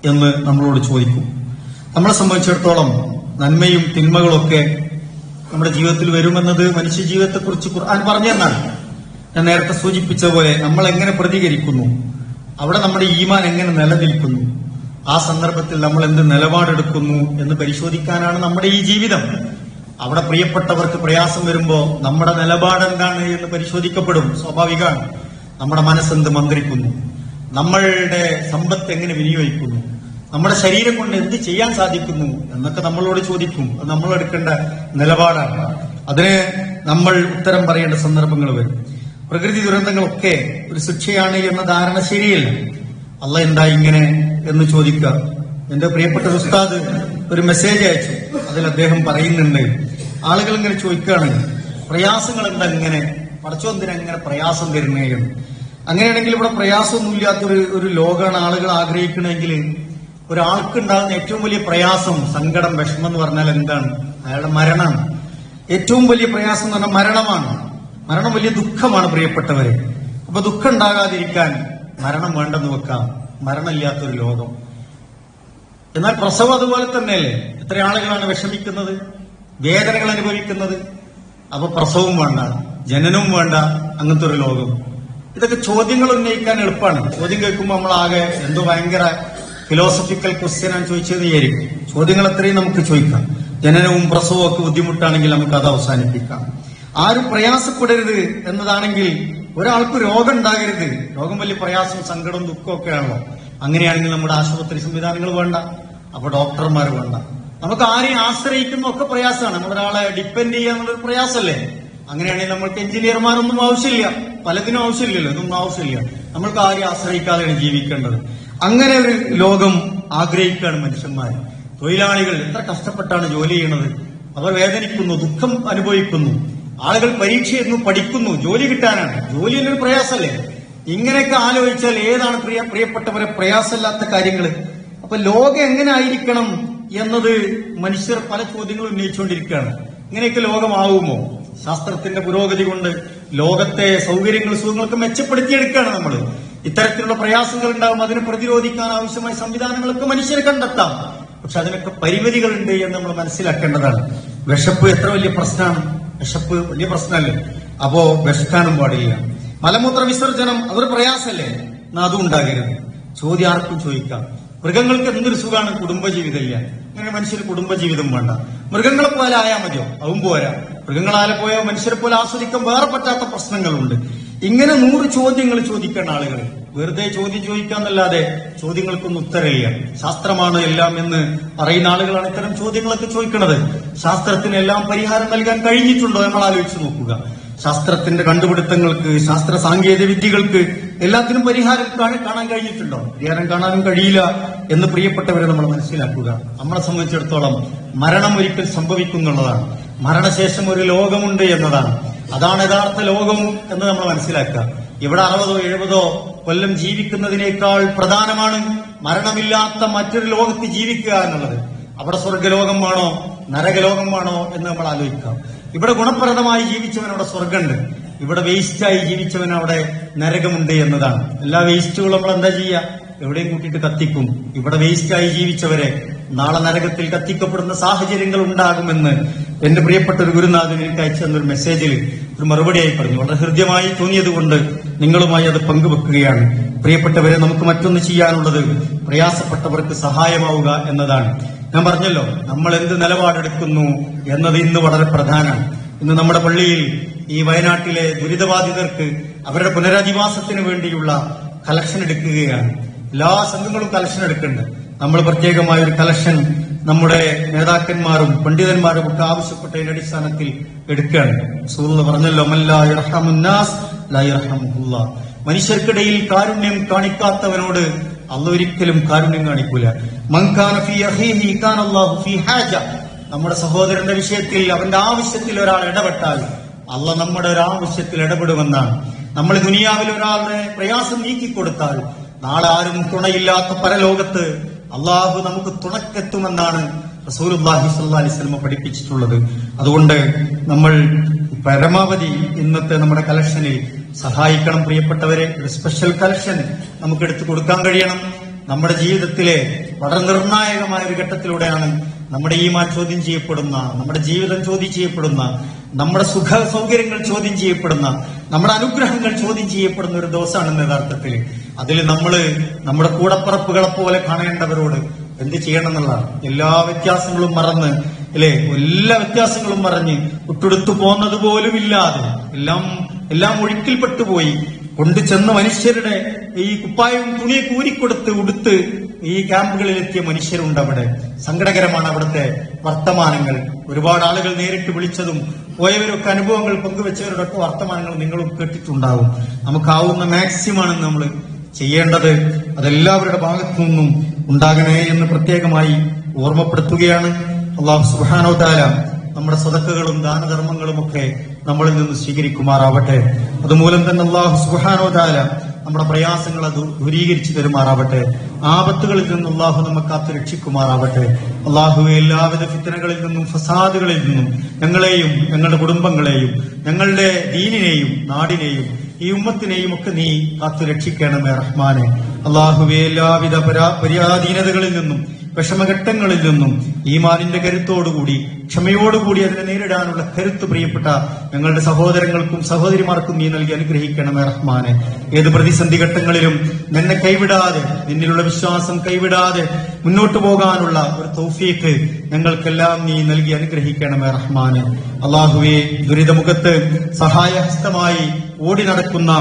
എന്ന് നമ്മളോട് ചോദിക്കും. നമ്മളെ സംബന്ധിച്ചിടത്തോളം നന്മയും തിന്മകളൊക്കെ നമ്മുടെ ജീവിതത്തിൽ വരുമെന്നത് മനുഷ്യ ജീവിതത്തെക്കുറിച്ച് ഖുർആൻ പറഞ്ഞെന്നാണ്. ഞാൻ നേരത്തെ സൂചിപ്പിച്ച പോലെ നമ്മൾ എങ്ങനെ പ്രതികരിക്കുന്നു, അവിടെ നമ്മുടെ ഈമാൻ എങ്ങനെ നിലനിൽക്കുന്നു, ആ സന്ദർഭത്തിൽ നമ്മൾ എന്ത് നിലപാടെടുക്കുന്നു എന്ന് പരിശോധിക്കാനാണ് നമ്മുടെ ഈ ജീവിതം. അവിടെ പ്രിയപ്പെട്ടവർക്ക് പ്രയാസം വരുമ്പോൾ നമ്മുടെ നിലപാട് എന്താണ് എന്ന് പരിശോധിക്കപ്പെടും. സ്വാഭാവികമാണ്. നമ്മുടെ മനസ്സെന്ത് മന്ത്രിക്കുന്നു, നമ്മളുടെ സമ്പത്ത് എങ്ങനെ വിനിയോഗിക്കുന്നു, നമ്മുടെ ശരീരം കൊണ്ട് എന്ത് ചെയ്യാൻ സാധിക്കുന്നു എന്നൊക്കെ നമ്മളോട് ചോദിക്കും. അത് നമ്മൾ എടുക്കേണ്ട നിലപാടാണ്. അതിന് നമ്മൾ ഉത്തരം പറയേണ്ട സന്ദർഭങ്ങൾ വരും. പ്രകൃതി ദുരന്തങ്ങളൊക്കെ ഒരു ശിക്ഷയാണ് എന്ന ധാരണ ശരിയല്ല. അല്ല എന്താ ഇങ്ങനെ എന്ന് ചോദിക്കുക. എന്റെ പ്രിയപ്പെട്ട ഉസ്താദ് ഒരു മെസ്സേജ് അയച്ചു. അതിൽ അദ്ദേഹം പറയുന്നുണ്ട്, ആളുകൾ ഇങ്ങനെ ചോദിക്കുകയാണ്, പ്രയാസങ്ങൾ എന്താ ഇങ്ങനെ, പടച്ചോന്തിനെ എങ്ങനെ പ്രയാസം തരുന്നേ എന്ന്. അങ്ങനെയാണെങ്കിൽ ഇവിടെ പ്രയാസമൊന്നുമില്ലാത്തൊരു ലോകമാണ് ആളുകൾ ആഗ്രഹിക്കണമെങ്കിൽ ഒരാൾക്കുണ്ടാകുന്ന ഏറ്റവും വലിയ പ്രയാസം, സങ്കടം, വിഷമം എന്ന് പറഞ്ഞാൽ എന്താണ്? അയാളുടെ മരണമാണ്. ഏറ്റവും വലിയ പ്രയാസം എന്ന് പറഞ്ഞാൽ മരണമാണ്. മരണം വലിയ ദുഃഖമാണ് പ്രിയപ്പെട്ടവരെ. അപ്പൊ ദുഃഖം ഉണ്ടാകാതിരിക്കാൻ മരണം വേണ്ടെന്ന് വെക്കാം. മരണമില്ലാത്തൊരു ലോകം. എന്നാൽ പ്രസവം അതുപോലെ തന്നെയല്ലേ? എത്ര ആളുകളാണ് വിഷമിക്കുന്നത്, വേദനകൾ അനുഭവിക്കുന്നത്. അപ്പൊ പ്രസവവും വേണ്ട, ജനനവും വേണ്ട, അങ്ങനത്തെ ഒരു ലോകം. ഇതൊക്കെ ചോദ്യങ്ങൾ ഉന്നയിക്കാൻ എളുപ്പമാണ്. ചോദ്യം കേൾക്കുമ്പോൾ നമ്മളാകെ എന്തോ ഭയങ്കര ഫിലോസഫിക്കൽ ക്വസ്റ്റ്യൻ ആണ് ചോദിച്ചതെന്ന് വിചാരിക്കും. ചോദ്യങ്ങൾ എത്രയും നമുക്ക് ചോദിക്കാം. ജനനവും പ്രസവവും ഒക്കെ ബുദ്ധിമുട്ടാണെങ്കിൽ നമുക്ക് അത് അവസാനിപ്പിക്കാം. ആരും പ്രയാസപ്പെടരുത് എന്നതാണെങ്കിൽ ഒരാൾക്ക് രോഗം ഉണ്ടാകരുത്. രോഗം വലിയ പ്രയാസം, സങ്കടവും ദുഃഖവും ഒക്കെയാണല്ലോ. അങ്ങനെയാണെങ്കിൽ നമ്മുടെ ആശുപത്രി സംവിധാനങ്ങൾ വേണ്ട, അപ്പൊ ഡോക്ടർമാർ വേണ്ട. നമുക്ക് ആരെയും ആശ്രയിക്കുന്ന ഒക്കെ പ്രയാസമാണ്. നമ്മളൊരാളെ ഡിപ്പെൻഡ് ചെയ്യാന്നുള്ളൊരു പ്രയാസമല്ലേ? അങ്ങനെയാണെങ്കിൽ നമ്മൾക്ക് എഞ്ചിനീയർമാരൊന്നും ആവശ്യമില്ല, പലതിനും ആവശ്യമില്ലല്ലോ, ഇതൊന്നും ആവശ്യമില്ല. നമ്മൾക്ക് ആരെയും ആശ്രയിക്കാതെയാണ് ജീവിക്കേണ്ടത്. അങ്ങനെ ഒരു ലോകം ആഗ്രഹിക്കുകയാണ് മനുഷ്യന്മാർ. തൊഴിലാളികൾ എത്ര കഷ്ടപ്പെട്ടാണ് ജോലി ചെയ്യുന്നത്. അവർ വേദനിക്കുന്നു, ദുഃഖം അനുഭവിക്കുന്നു. ആളുകൾ പരീക്ഷ എഴുതുന്നു, പഠിക്കുന്നു, ജോലി കിട്ടാനാണ്. ജോലി എന്നൊരു പ്രയാസമല്ലേ? ഇങ്ങനെയൊക്കെ ആലോചിച്ചാൽ ഏതാണ് പ്രിയപ്പെട്ടവരെ പ്രയാസമില്ലാത്ത കാര്യങ്ങൾ? അപ്പൊ ലോകം എങ്ങനെ ആയിരിക്കണം എന്നത് മനുഷ്യർ പല ചോദ്യങ്ങൾ ഉന്നയിച്ചുകൊണ്ടിരിക്കുകയാണ്. ഇങ്ങനെയൊക്കെ ലോകമാവുമോ? ശാസ്ത്രത്തിന്റെ പുരോഗതി കൊണ്ട് ലോകത്തെ സൗകര്യങ്ങൾ, സുഖങ്ങളൊക്കെ മെച്ചപ്പെടുത്തിയെടുക്കുകയാണ് നമ്മൾ. ഇത്തരത്തിലുള്ള പ്രയാസങ്ങൾ ഉണ്ടാകും, അതിനെ പ്രതിരോധിക്കാൻ ആവശ്യമായ സംവിധാനങ്ങളൊക്കെ മനുഷ്യരെ കണ്ടെത്താം. പക്ഷെ അതിനൊക്കെ പരിമിതികളുണ്ട് എന്ന് നമ്മൾ മനസ്സിലാക്കേണ്ടതാണ്. വിശപ്പ് എത്ര വലിയ പ്രശ്നമാണ്. വിശപ്പ് വലിയ പ്രശ്നമല്ലേ? അപ്പോ വിശക്കാനും പാടില്ല. മലമൂത്ര വിസർജനം അതൊരു പ്രയാസമല്ലേ? എന്നാ അതും ഉണ്ടാകരുത്. ചോദ്യം ആർക്കും ചോദിക്കാം. മൃഗങ്ങൾക്ക് എന്തൊരു സുഖമാണ്, കുടുംബജീവിതമില്ല. അങ്ങനെ മനുഷ്യർ കുടുംബജീവിതം വേണ്ട. മൃഗങ്ങളെ പോലെ ആയാൽ മതിയോ? അതും പോരാ. മൃഗങ്ങളാലെ പോയോ മനുഷ്യരെ പോലെ ആസ്വദിക്കാൻ വേറെ പറ്റാത്ത പ്രശ്നങ്ങളുണ്ട്. ഇങ്ങനെ 100 ചോദ്യങ്ങൾ ചോദിക്കേണ്ട ആളുകൾ വെറുതെ ചോദ്യം ചോദിക്കാന്നല്ലാതെ ചോദ്യങ്ങൾക്കൊന്നും ഉത്തരമില്ല. ശാസ്ത്രമാണ് എല്ലാം എന്ന് പറയുന്ന ആളുകളാണ് ഇത്തരം ചോദ്യങ്ങളൊക്കെ ചോദിക്കുന്നത്. ശാസ്ത്രത്തിന് എല്ലാം പരിഹാരം നൽകാൻ കഴിഞ്ഞിട്ടുണ്ടോ നമ്മൾ ആലോചിച്ച് നോക്കുക. ശാസ്ത്രത്തിന്റെ കണ്ടുപിടുത്തങ്ങൾക്ക്, ശാസ്ത്ര സാങ്കേതിക വിദ്യകൾക്ക് എല്ലാത്തിനും പരിഹാരം കാണാൻ കഴിഞ്ഞിട്ടുണ്ടോ? പരിഹാരം കാണാനും കഴിയില്ല എന്ന് പ്രിയപ്പെട്ടവരെ നമ്മൾ മനസ്സിലാക്കുക. നമ്മളെ സംബന്ധിച്ചിടത്തോളം മരണം ഒരിക്കൽ സംഭവിക്കുന്നുള്ളതാണ്. മരണശേഷം ഒരു ലോകമുണ്ട് എന്നതാണ്. അതാണ് യഥാർത്ഥ ലോകം എന്ന് നമ്മൾ മനസ്സിലാക്കുക. ഇവിടെ 60 70 കൊല്ലം ജീവിക്കുന്നതിനേക്കാൾ പ്രധാനമാണ് മരണമില്ലാത്ത മറ്റൊരു ലോകത്ത് ജീവിക്കുക എന്നുള്ളത്. അവിടെ സ്വർഗലോകമാണോ നരകലോകമാണോ എന്ന് നമ്മൾ ആലോചിക്കാം. ഇവിടെ ഗുണപ്രദമായി ജീവിച്ചവൻ അവിടെ സ്വർഗമുണ്ട്, ഇവിടെ വേസ്റ്റായി ജീവിച്ചവൻ അവിടെ നരകമുണ്ട് എന്നതാണ്. എല്ലാ വേസ്റ്റുകളും നമ്മൾ എന്താ ചെയ്യുക? എവിടെയും കൂട്ടിയിട്ട് കത്തിക്കും. ഇവിടെ വേസ്റ്റായി ജീവിച്ചവരെ നാളെ നരകത്തിൽ കത്തിക്കപ്പെടുന്ന സാഹചര്യങ്ങൾ ഉണ്ടാകുമെന്ന് എന്റെ പ്രിയപ്പെട്ട ഒരു ഗുരുനാഥൻ എനിക്ക് അയച്ചു തന്നൊരു മെസ്സേജിൽ ഒരു മറുപടിയായി പറഞ്ഞു. വളരെ ഹൃദ്യമായി തോന്നിയത് കൊണ്ട് നിങ്ങളുമായി അത് പങ്കുവെക്കുകയാണ്. പ്രിയപ്പെട്ടവരെ, നമുക്ക് മറ്റൊന്ന് ചെയ്യാനുള്ളത് പ്രയാസപ്പെട്ടവർക്ക് സഹായമാവുക എന്നതാണ്. ഞാൻ പറഞ്ഞല്ലോ, നമ്മൾ എന്ത് നിലപാടെടുക്കുന്നു എന്നത് ഇന്ന് വളരെ പ്രധാനമാണ്. ഇന്ന് നമ്മുടെ പള്ളിയിൽ ഈ വയനാട്ടിലെ ദുരിതബാധിതർക്ക് അവരുടെ പുനരധിവാസത്തിന് വേണ്ടിയുള്ള കളക്ഷൻ എടുക്കുകയാണ്. എല്ലാ സംഘങ്ങളും കളക്ഷൻ എടുക്കുന്നുണ്ട്. നമ്മൾ പ്രത്യേകമായ ഒരു കളക്ഷൻ നമ്മുടെ നേതാക്കന്മാരും പണ്ഡിതന്മാരും ഒക്കെ ആവശ്യപ്പെട്ടതിന്റെ അടിസ്ഥാനത്തിൽ എടുക്കുകയാണ്. റസൂലുള്ളാഹി പറഞ്ഞല്ലോ, മല്ലാ യർഹമുന്നാസ് ലാ യർഹമുല്ലാഹ്. മനുഷ്യർക്കിടയിൽ കാരുണ്യം കാണിക്കാത്തവനോട് അല്ലാഹു ഒരിക്കലും കാരുണ്യം കാണിക്കൂല. മൻ കാന ഫീ അഖീഹി കാന അല്ലാഹു ഫീ ഹാജ. നമ്മുടെ സഹോദരന്റെ വിഷയത്തിൽ, അവന്റെ ആവശ്യത്തിൽ ഒരാൾ ഇടപെട്ടാൽ അല്ലാഹു നമ്മുടെ ഒരു ആവശ്യത്തിൽ ഇടപെടുമെന്നാണ്. നമ്മൾ ദുനിയാവിൽ ഒരാളുടെ പ്രയാസം നീക്കിക്കൊടുത്താൽ നാളെ ആരും തുണയില്ലാത്ത പരലോകത്ത് അള്ളാഹു നമുക്ക് തുണക്കെത്തുമെന്നാണ് റസൂലുള്ളാഹി സ്വല്ലല്ലാഹി അലൈഹി വസല്ലം പഠിപ്പിച്ചിട്ടുള്ളത്. അതുകൊണ്ട് നമ്മൾ പരമാവധി ഇന്നത്തെ നമ്മുടെ കളക്ഷനിൽ സഹായിക്കണം. പ്രിയപ്പെട്ടവരെ, ഒരു സ്പെഷ്യൽ കളക്ഷൻ നമുക്ക് എടുത്തു കൊടുക്കാൻ കഴിയണം. നമ്മുടെ ജീവിതത്തിലെ വളരെ നിർണായകമായ ഒരു ഘട്ടത്തിലൂടെയാണ് നമ്മുടെ ഈമാൻ ചോദ്യം ചെയ്യപ്പെടുന്ന, നമ്മുടെ ജീവിതം ചോദ്യം ചെയ്യപ്പെടുന്ന, നമ്മുടെ സുഖ സൗകര്യങ്ങൾ ചോദ്യം ചെയ്യപ്പെടുന്ന, നമ്മുടെ അനുഗ്രഹങ്ങൾ ചോദ്യം ചെയ്യപ്പെടുന്ന ഒരു ദിവസമാണ് യഥാർത്ഥത്തിൽ. അതിൽ നമ്മുടെ കൂടപ്പറപ്പുകളെ പോലെ കാണേണ്ടവരോട് എന്ത് ചെയ്യണം എന്നുള്ളതാണ്. എല്ലാ വ്യത്യാസങ്ങളും മറന്ന്, അല്ലെ, എല്ലാ വ്യത്യാസങ്ങളും മറഞ്ഞ് ഒട്ടുടുത്തു പോകുന്നത് പോലും ഇല്ലാതെ എല്ലാം ഒഴുക്കിൽപ്പെട്ടുപോയി കൊണ്ടു ചെന്ന മനുഷ്യരുടെ ഈ കുപ്പായവും തുണിയൊക്കെ ഊരിക്കൊടുത്ത് ഉടുത്ത് ഈ ക്യാമ്പുകളിലെത്തിയ മനുഷ്യരുണ്ട്. അവിടെ സങ്കടകരമാണ് അവിടുത്തെ വർത്തമാനങ്ങൾ. ഒരുപാട് ആളുകൾ നേരിട്ട് വിളിച്ചതും പോയവരൊക്കെ അനുഭവങ്ങൾ പങ്കുവെച്ചവരുടെ ഒക്കെ വർത്തമാനങ്ങൾ നിങ്ങളും കേട്ടിട്ടുണ്ടാവും. നമുക്കാവുന്ന മാക്സിമാണ് നമ്മൾ ചെയ്യേണ്ടത്. അതെല്ലാവരുടെ ഭാഗത്തു നിന്നും ഉണ്ടാകണേ എന്ന് പ്രത്യേകമായി ഓർമ്മപ്പെടുത്തുകയാണ്. അല്ലാഹു സുബ്ഹാനഹു വ തആല നമ്മുടെ സദഖകളും ദാനധർമ്മങ്ങളും ഒക്കെ നമ്മളിൽ നിന്ന് സ്വീകരിക്കുമാറാവട്ടെ. അതുമൂലം തന്നെ അല്ലാഹു സുബ്ഹാനഹു വ തആല നമ്മുടെ പ്രയാസങ്ങളെ ദൂരീകരിച്ചു തരുമാറാവട്ടെ. ആപത്തുകളിൽ നിന്നും അല്ലാഹു നമ്മെ കാത്തു രക്ഷിക്കുമാറാവട്ടെ. അല്ലാഹുവേ, എല്ലാവിധ ഫിത്നകളിൽ നിന്നും ഫസാദുകളിൽ നിന്നും ഞങ്ങളെയും ഞങ്ങളുടെ കുടുംബങ്ങളെയും ഞങ്ങളുടെ ദീനിനെയും നാടിനെയും ഈ ഉമ്മത്തിനെയും ഒക്കെ നീ കാത്തു രക്ഷിക്കണമേ റഹ്മാനെ. അല്ലാഹുവേ, എല്ലാവിധ പരാധീനതകളിൽ നിന്നും വിഷമഘട്ടങ്ങളിൽ നിന്നും ഈമാനിന്റെ കരുത്തോടുകൂടി ക്ഷമയോടുകൂടി അതിനെ നേരിടാനുള്ള കരുത്ത് പ്രിയപ്പെട്ട ഞങ്ങളുടെ സഹോദരങ്ങൾക്കും സഹോദരിമാർക്കും നീ നൽകി അനുഗ്രഹിക്കണമേ റഹ്മാനെ. ഏത് പ്രതിസന്ധി ഘട്ടങ്ങളിലും നിന്നെ കൈവിടാതെ, നിന്നിലുള്ള വിശ്വാസം കൈവിടാതെ മുന്നോട്ടു പോകാനുള്ള ഒരു തൗഫീഖ് ഞങ്ങൾക്കെല്ലാം നീ നൽകി അനുഗ്രഹിക്കണമേ റഹ്മാനെ. അല്ലാഹുവേ, ദുരിതമുഖത്ത് സഹായഹസ്തമായി ഓടി നടക്കുന്ന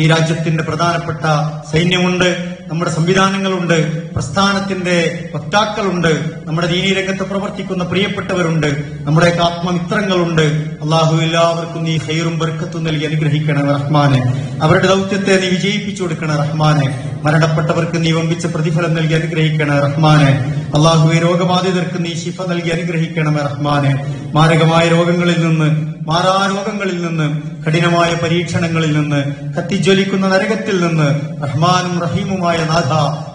ഈ രാജ്യത്തിന്റെ പ്രധാനപ്പെട്ട സൈന്യമുണ്ട്, നമ്മുടെ സംവിധാനങ്ങളുണ്ട്, പ്രസ്ഥാനത്തിന്റെ വക്താക്കളുണ്ട്, നമ്മുടെ ദീനീ രംഗത്ത് പ്രവർത്തിക്കുന്ന പ്രിയപ്പെട്ടവരുണ്ട്, നമ്മുടെ ആത്മമിത്രങ്ങളുണ്ട്. അള്ളാഹു, എല്ലാവർക്കും നീ ഖൈറും ബർക്കത്തും നൽകി അനുഗ്രഹിക്കണം റഹ്മാനെ. അവരുടെ ദൗത്യത്തെ നീ വിജയിപ്പിച്ചു കൊടുക്കണം റഹ്മാനെ. മരണപ്പെട്ടവർക്ക് നീ വമ്പിച്ച പ്രതിഫലം നൽകി അനുഗ്രഹിക്കണം റഹ്മാനെ. അള്ളാഹുവെ, രോഗബാധിതർക്ക് നീ ശിഫ നൽകി അനുഗ്രഹിക്കണമേ റഹ്മാനെ. മാരകമായ രോഗങ്ങളിൽ നിന്ന്, മാറാരോഗങ്ങളിൽ നിന്ന്, കഠിനമായ പരീക്ഷണങ്ങളിൽ നിന്ന്, കത്തിജ്വലിക്കുന്ന നരകത്തിൽ നിന്ന് റഹ്മാനും റഹീമുമായ നാഥ,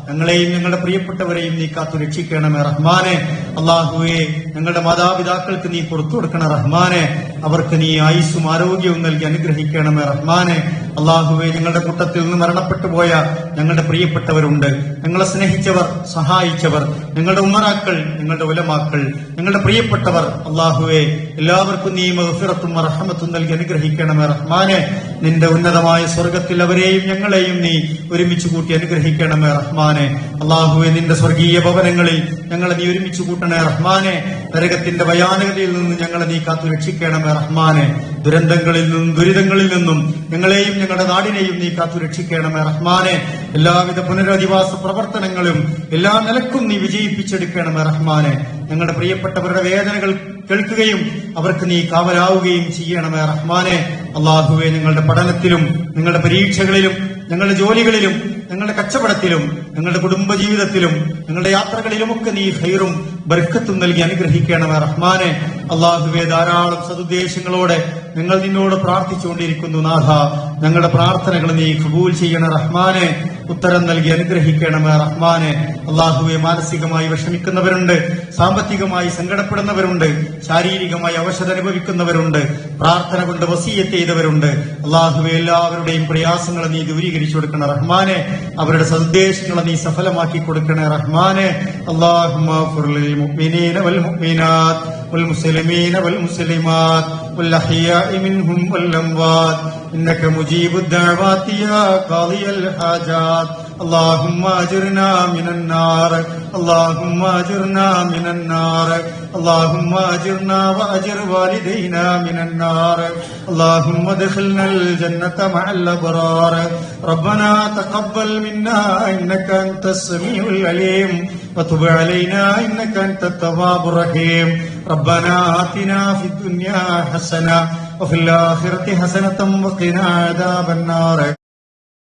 ഞങ്ങളെയും ഞങ്ങളുടെ പ്രിയപ്പെട്ടവരെയും നീ കാത്തു രക്ഷിക്കണമേ റഹ്മാനെ. അള്ളാഹുവെ, ഞങ്ങളുടെ മാതാപിതാക്കൾക്ക് നീ പുറത്തു കൊടുക്കണ റഹ്മാനെ. അവർക്ക് നീ ആയുസ്സും ആരോഗ്യവും നൽകി അനുഗ്രഹിക്കണമേ റഹ്മാനെ. അള്ളാഹുവെ, ഞങ്ങളുടെ കൂട്ടത്തിൽ നിന്ന് മരണപ്പെട്ടു പോയ ഞങ്ങളുടെ പ്രിയപ്പെട്ടവരുണ്ട്, ഞങ്ങളെ സ്നേഹിച്ചവർ, സഹായിച്ചവർ, ഞങ്ങളുടെ ഉമ്മറാക്കൾ, ഞങ്ങളുടെ ഉലമാക്കൾ, ഞങ്ങളുടെ പ്രിയപ്പെട്ടവർ. അള്ളാഹുവെ, എല്ലാവർക്കും നീ മഗ്ഫിറത്തും റഹ്മത്തും നൽകി അനുഗ്രഹിക്കണമേ റഹ്മാനെ. നിന്റെ ഉന്നതമായ സ്വർഗത്തിൽ അവരെയും ഞങ്ങളെയും നീ ഒരുമിച്ച് കൂട്ടി അനുഗ്രഹിക്കണമേ റഹ്മാനെ. അള്ളാഹുവെ, നിന്റെ സ്വർഗീയ ഭവനങ്ങളിൽ ഞങ്ങളെ നീ ഒരുമിച്ച് കൂട്ടണേ റഹ്മാനെ. നരകത്തിന്റെ ഭയാനകതയിൽ നിന്ന് ഞങ്ങളെ നീ കാത്തു രക്ഷിക്കണമേ റഹ്മാനെ. ദുരന്തങ്ങളിൽ നിന്നും ദുരിതങ്ങളിൽ നിന്നും ഞങ്ങളെയും ഞങ്ങളുടെ നാടിനെയും നീ കാത്തു രക്ഷിക്കണമേ റഹ്മാനെ. എല്ലാവിധ പുനരധിവാസ പ്രവർത്തനങ്ങളും എല്ലാ നിലക്കും നീ വിജയിപ്പിച്ചെടുക്കണമേ റഹ്മാനെ. ഞങ്ങളുടെ പ്രിയപ്പെട്ടവരുടെ വേദനകൾ കേൾക്കുകയും അവർക്ക് നീ കാവലാവുകയും ചെയ്യണമേ റഹ്മാനെ. അള്ളാഹുവെ, ഞങ്ങളുടെ പഠനത്തിലും ഞങ്ങളുടെ പരീക്ഷകളിലും ഞങ്ങളുടെ ജോലികളിലും ഞങ്ങളുടെ കച്ചവടത്തിലും ഞങ്ങളുടെ കുടുംബജീവിതത്തിലും ഞങ്ങളുടെ യാത്രകളിലുമൊക്കെ നീ ഖൈറും ബർക്കത്തും നൽകി അനുഗ്രഹിക്കണമേ റഹ്മാനെ. അള്ളാഹുവെ, ധാരാളം സദുദ്ദേശങ്ങളോടെ ഞങ്ങൾ നിന്നോട് പ്രാർത്ഥിച്ചുകൊണ്ടിരിക്കുന്നു നാഥ. ഞങ്ങളുടെ പ്രാർത്ഥനകൾ നീ ഖബൂൽ ചെയ്യണ റഹ്മാനെ. ഉത്തരം നൽകി അനുഗ്രഹിക്കണമേ റഹ്മാനെ. അള്ളാഹുവെ, മാനസികമായി വിഷമിക്കുന്നവരുണ്ട്, സാമ്പത്തികമായി സങ്കടപ്പെടുന്നവരുണ്ട്, ശാരീരികമായി അവശത അനുഭവിക്കുന്നവരുണ്ട്, പ്രാർത്ഥന കൊണ്ട് വസിയത്ത് ചെയ്തവരുണ്ട്. അള്ളാഹുവെ, എല്ലാവരുടെയും പ്രയാസങ്ങളെ നീ ദൂരീകരിച്ചു കൊടുക്കണ റഹ്മാനെ. അവരുടെ സന്ദേശങ്ങളെ നീ സഫലമാക്കി കൊടുക്കണേ റഹ്മാനെ. അല്ലാഹുമ്മ ഗ്ഫിർ ലിൽ മുഅ്മിനീന വൽ മുഅ്മിനാത്ത് വൽ മുസ്ലിമീന വൽ മുസ്ലിമാത്ത് വൽ അഹ്യാഇ മിൻഹും വൽ അംവാത്ത് ഇന്നക മുജീബുദ് ദഅവാതി യാ ഖാദിയൽ ഹാജാത്ത്. اللهم اجرنا من النار اللهم اجرنا من النار اللهم اجرنا واجر والدينا من النار اللهم ادخلنا الجنة مع الأبرار. ربنا تقبل منا إنك أنت السميع العليم وتب علينا إنك أنت التواب الرحيم ربنا آتنا في الدنيا حسنة وفي الآخرة حسنة وقنا عذاب النار